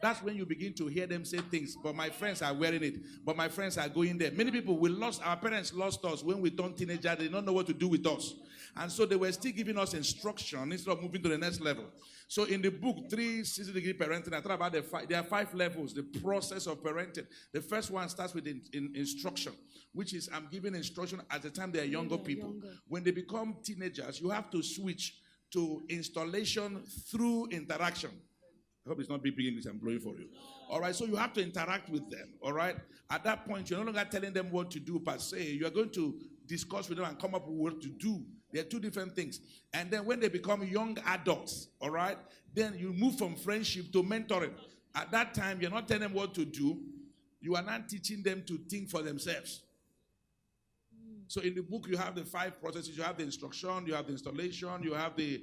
That's when you begin to hear them say things. But my friends are wearing it. But my friends are going there. Many people, our parents lost us when we turned teenager. They don't know what to do with us. And so they were still giving us instruction instead of moving to the next level. So in the book, 360-degree parenting, I talk about there are 5 levels, the process of parenting. The first one starts with instruction, which is I'm giving instruction at the time they are younger people. When they become teenagers, you have to switch to installation through interaction. I hope it's not big English I'm blowing for you. All right, so you have to interact with them, all right? At that point, you're no longer telling them what to do per se. You are going to discuss with them and come up with what to do. They're 2 different things. And then when they become young adults, all right, then you move from friendship to mentoring. At that time, you're not telling them what to do. You are not teaching them to think for themselves. So in the book, you have the 5 processes. You have the instruction, you have the installation, you have the...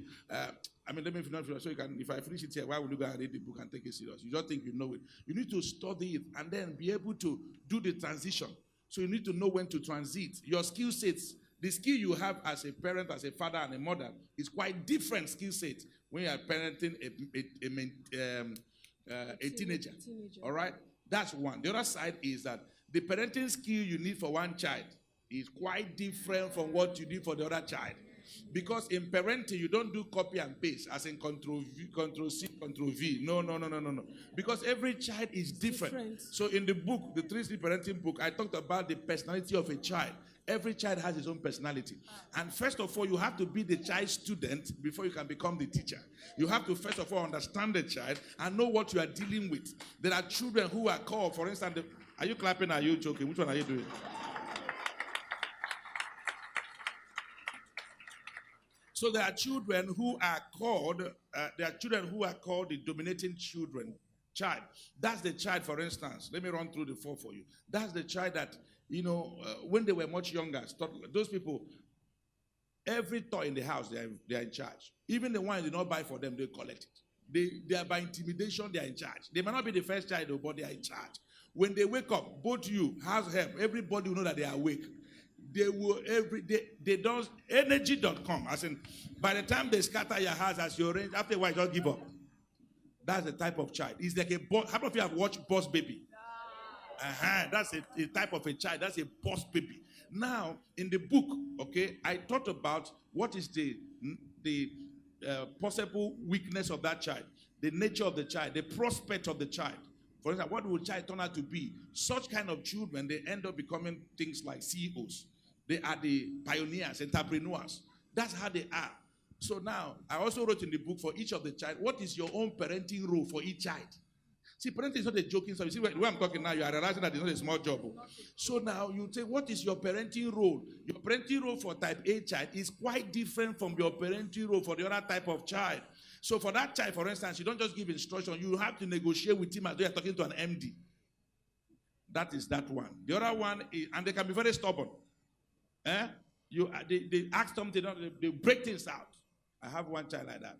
let me finish so you can. If I finish it here, why would you go and read the book and take it serious? You just think you know it. You need to study it and then be able to do the transition. So you need to know when to transit. Your skill sets, the skill you have as a parent, as a father and a mother, is quite different skill set when you are parenting a teenager. All right, that's one. The other side is that the parenting skill you need for one child is quite different from what you need for the other child. Because in parenting, you don't do copy and paste, as in Control C, Control V. No. Because every child is different. So in the book, the 3C parenting book, I talked about the personality of a child. Every child has his own personality. And first of all, you have to be the child student before you can become the teacher. You have to first of all understand the child and know what you are dealing with. There are children who are called, for instance, are you clapping or are you joking? Which one are you doing? So there are children who are called, the dominating child. That's the child, for instance. Let me run through the 4 for you. That's the child that, when they were much younger, those people, every toy in the house, they are in charge. Even the one you did not buy for them, they collect it. They are by intimidation, they are in charge. They may not be the first child, but they are in charge. When they wake up, both you, house help, everybody will know that they are awake. They will they don't energy.com. As in, by the time they scatter your house as your range, after a while, just give up. That's the type of child. It's like a boss. How many of you have watched Boss Baby? That's a type of a child. That's a boss baby. Now, in the book, okay, I thought about what is the possible weakness of that child, the nature of the child, the prospect of the child. For instance, what will child turn out to be? Such kind of children, they end up becoming things like CEOs. They are the pioneers, entrepreneurs. That's how they are. So now, I also wrote in the book for each of the child, what is your own parenting role for each child? See, parenting is not a joking stuff. You see, where I'm talking now, you are realizing that it's not a small job. So now, you say, what is your parenting role? Your parenting role for type A child is quite different from your parenting role for the other type of child. So for that child, for instance, you don't just give instruction. You have to negotiate with him as though you're talking to an MD. That is that one. The other one is, and they can be very stubborn. They ask something, they break things out. I have one child like that.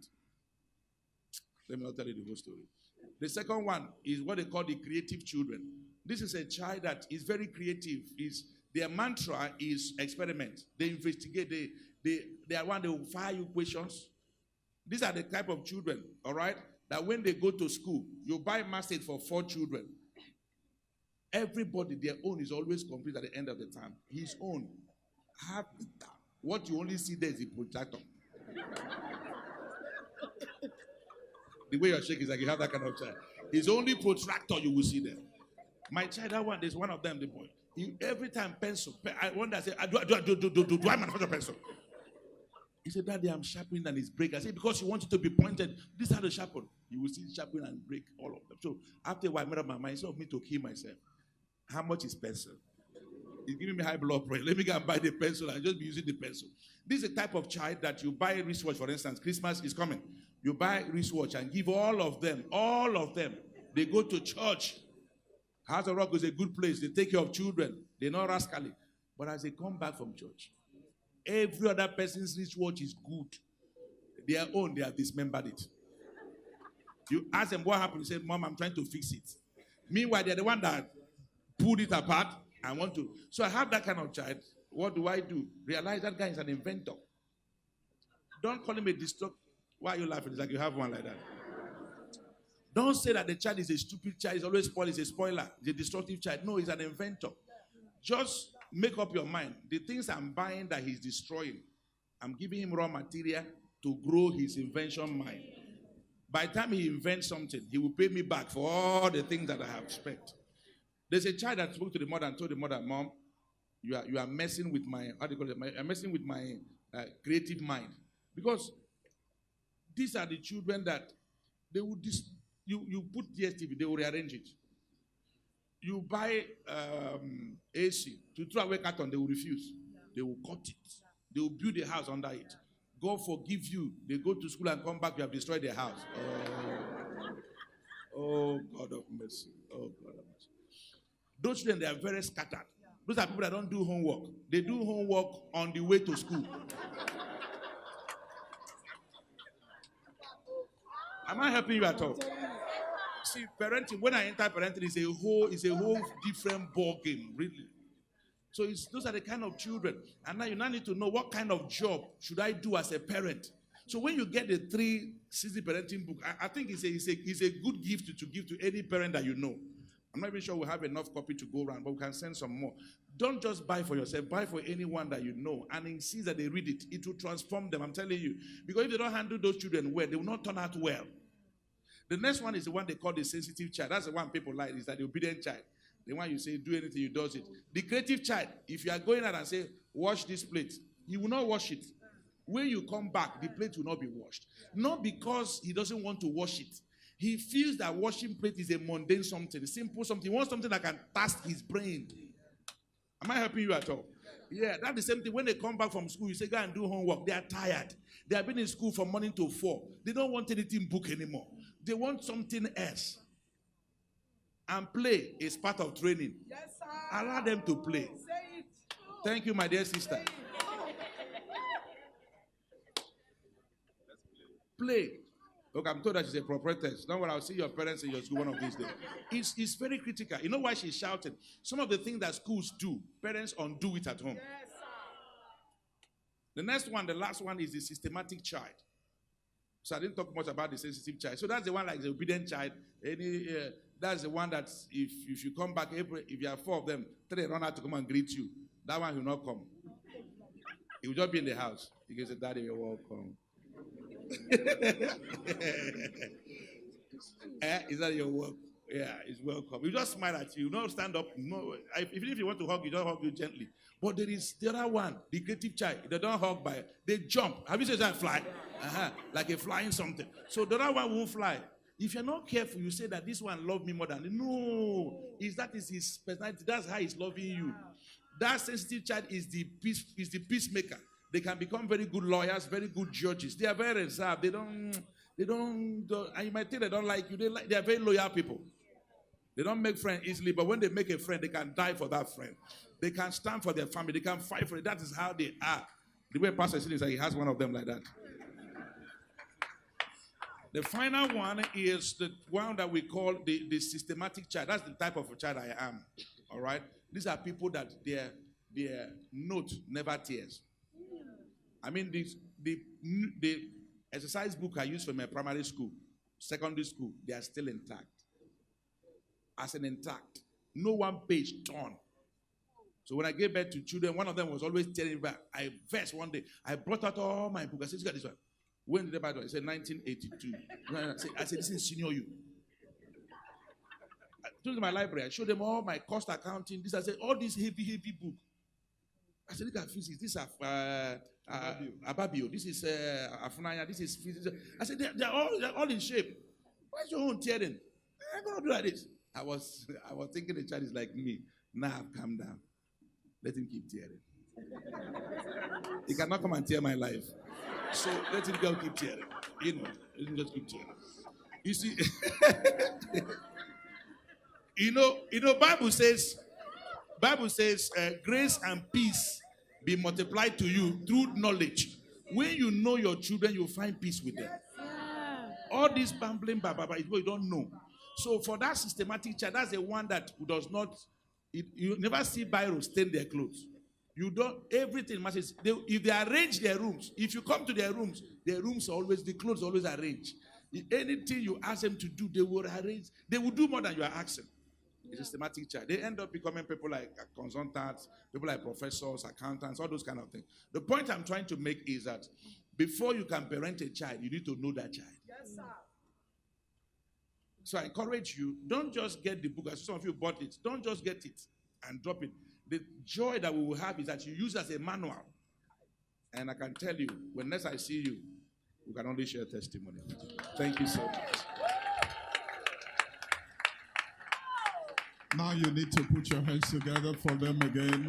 Let me not tell you the whole story. The second one is what they call the creative children. This is a child that is very creative. Their mantra is experiment. They investigate. They are one. They will fire you questions. These are the type of children, all right, that when they go to school, you buy mustard for 4 children. Everybody, their own is always complete at the end of the term. His own. What you only see there is a protractor. The way you're shaking is like you have that kind of child. His only protractor you will see there. My child, that one, there's one of them, the boy. Every time pencil. I wonder, I say, do I manufacture pencil? He said, Daddy, I'm sharpening and it's break. I said, because you want it to be pointed, this is how to sharpen. You will see sharpen and break all of them. So after a while, I made up my mind, instead of me to kill myself, how much is pencil? It's giving me high blood pressure. Let me go and buy the pencil and just be using the pencil. This is a type of child that you buy a wristwatch, for instance. Christmas is coming. You buy a wristwatch and give all of them. They go to church. House of Rock is a good place. They take care of children. They're not rascally. But as they come back from church, every other person's wristwatch is good. Their own, they have dismembered it. You ask them what happened. They say, Mom, I'm trying to fix it. Meanwhile, they're the one that pulled it apart. I want to. So I have that kind of child. What do I do? Realize that guy is an inventor. Don't call him a destructor. Why are you laughing? It's like you have one like that. Don't say that the child is a stupid child. He's always spoiled. He's a spoiler. He's a destructive child. No, he's an inventor. Just make up your mind. The things I'm buying that he's destroying, I'm giving him raw material to grow his invention mind. By the time he invents something, he will pay me back for all the things that I have spent. There's a child that spoke to the mother and told the mother, Mom, you are messing with my, how do you call it? I'm messing with my creative mind. Because these are the children that they would, you put DSTV, they will rearrange it. You buy AC to throw away carton, they will refuse. They will cut it. They will build a house under it. God forgive you. They go to school and come back, you have destroyed their house. Oh God of mercy. Oh God of mercy. Those children, they are very scattered. Those are people that don't do homework. They do homework on the way to school. Am I helping you at all? See, parenting, when I enter parenting, it's a whole different ball game, really. So those are the kind of children. And now you now need to know what kind of job should I do as a parent. So when you get the 360 parenting book, I think it's a good gift to give to any parent that you know. I'm not even sure we have enough copy to go around, but we can send some more. Don't just buy for yourself. Buy for anyone that you know and insist that they read it. It will transform them, I'm telling you. Because if they don't handle those children well, they will not turn out well. The next one is the one they call the sensitive child. That's the one people like, is that the obedient child. The one you say, do anything, he does it. The creative child, if you are going out and say, wash this plate, he will not wash it. When you come back, the plate will not be washed. Not because he doesn't want to wash it. He feels that washing plate is a mundane something, a simple something. He wants something that can task his brain. Am I helping you at all? Yeah, that's the same thing. When they come back from school, you say, go and do homework. They are tired. They have been in school from morning to 4. They don't want anything book anymore. They want something else. And play is part of training. Yes, sir. Allow them to play. Say it. Thank you, my dear sister. Play. Look, I'm told that she's a proprietress. Don't worry, I'll see your parents in your school one of these days. It's very critical. You know why she's shouting? Some of the things that schools do, parents undo it at home. Yes, sir. The next one, the last one, is the systematic child. So I didn't talk much about the sensitive child. So that's the one like the obedient child. That's the one that if you come back, if you have 4 of them, 3 run out to come and greet you. That one will not come. He will just be in the house. He can say, Daddy, you're welcome. Is that your work? Yeah, it's welcome. You just smile at you. Not stand up. No, even if you want to hug, you don't hug you gently. But there is the other one, the creative child. They don't hug they jump. Have you seen that fly? Like a flying something. So the other one won't fly. If you're not careful, you say that this one loves me more than no. That is his personality. That's how he's loving you. That sensitive child is the peacemaker. They can become very good lawyers, very good judges. They are very reserved. They don't, and you might think they don't like you. They are very loyal people. They don't make friends easily, but when they make a friend, they can die for that friend. They can stand for their family. They can fight for it. That is how they are. The way Pastor says, he has one of them like that. The final one is the one that we call the systematic child. That's the type of a child I am. All right? These are people that their note never tears. I mean, the exercise book I used for my primary school, secondary school, they are still intact. As an intact. No one page torn. So when I gave birth to children, one of them was always telling me back. I versed one day. I brought out all my books. I said, "You got this one." When did they buy it? I said, 1982. I said, "This is senior you." I took them to my library. I showed them all my cost accounting. This, I said, all these heavy book. I said, "Look at physics. This is Ababio. This is Afunanya. This is physics." I said, they're all in shape. Why is your own tearing? I'm going to do like this. I was thinking the child is like me. Now I've calmed down. Let him keep tearing. He cannot come and tear my life. So let him go keep tearing. Let him just keep tearing. You see, Bible says, grace and peace be multiplied to you through knowledge. When you know your children, you'll find peace with them. All this bambling, is what you don't know. So for that systematic child, that's the one that does not. You never see biro stain their clothes. You don't, everything matches. If they arrange their rooms, if you come to their rooms are always, the clothes are always arranged. If anything you ask them to do, they will arrange. They will do more than you are asking. It's a systematic child. They end up becoming people like consultants, people like professors, accountants, all those kind of things. The point I'm trying to make is that before you can parent a child, you need to know that child. Yes, sir. So I encourage you, don't just get the book. As some of you bought it, don't just get it and drop it. The joy that we will have is that you use it as a manual. And I can tell you, when next I see you, we can only share testimony. Thank you so much. Now you need to put your hands together for them again.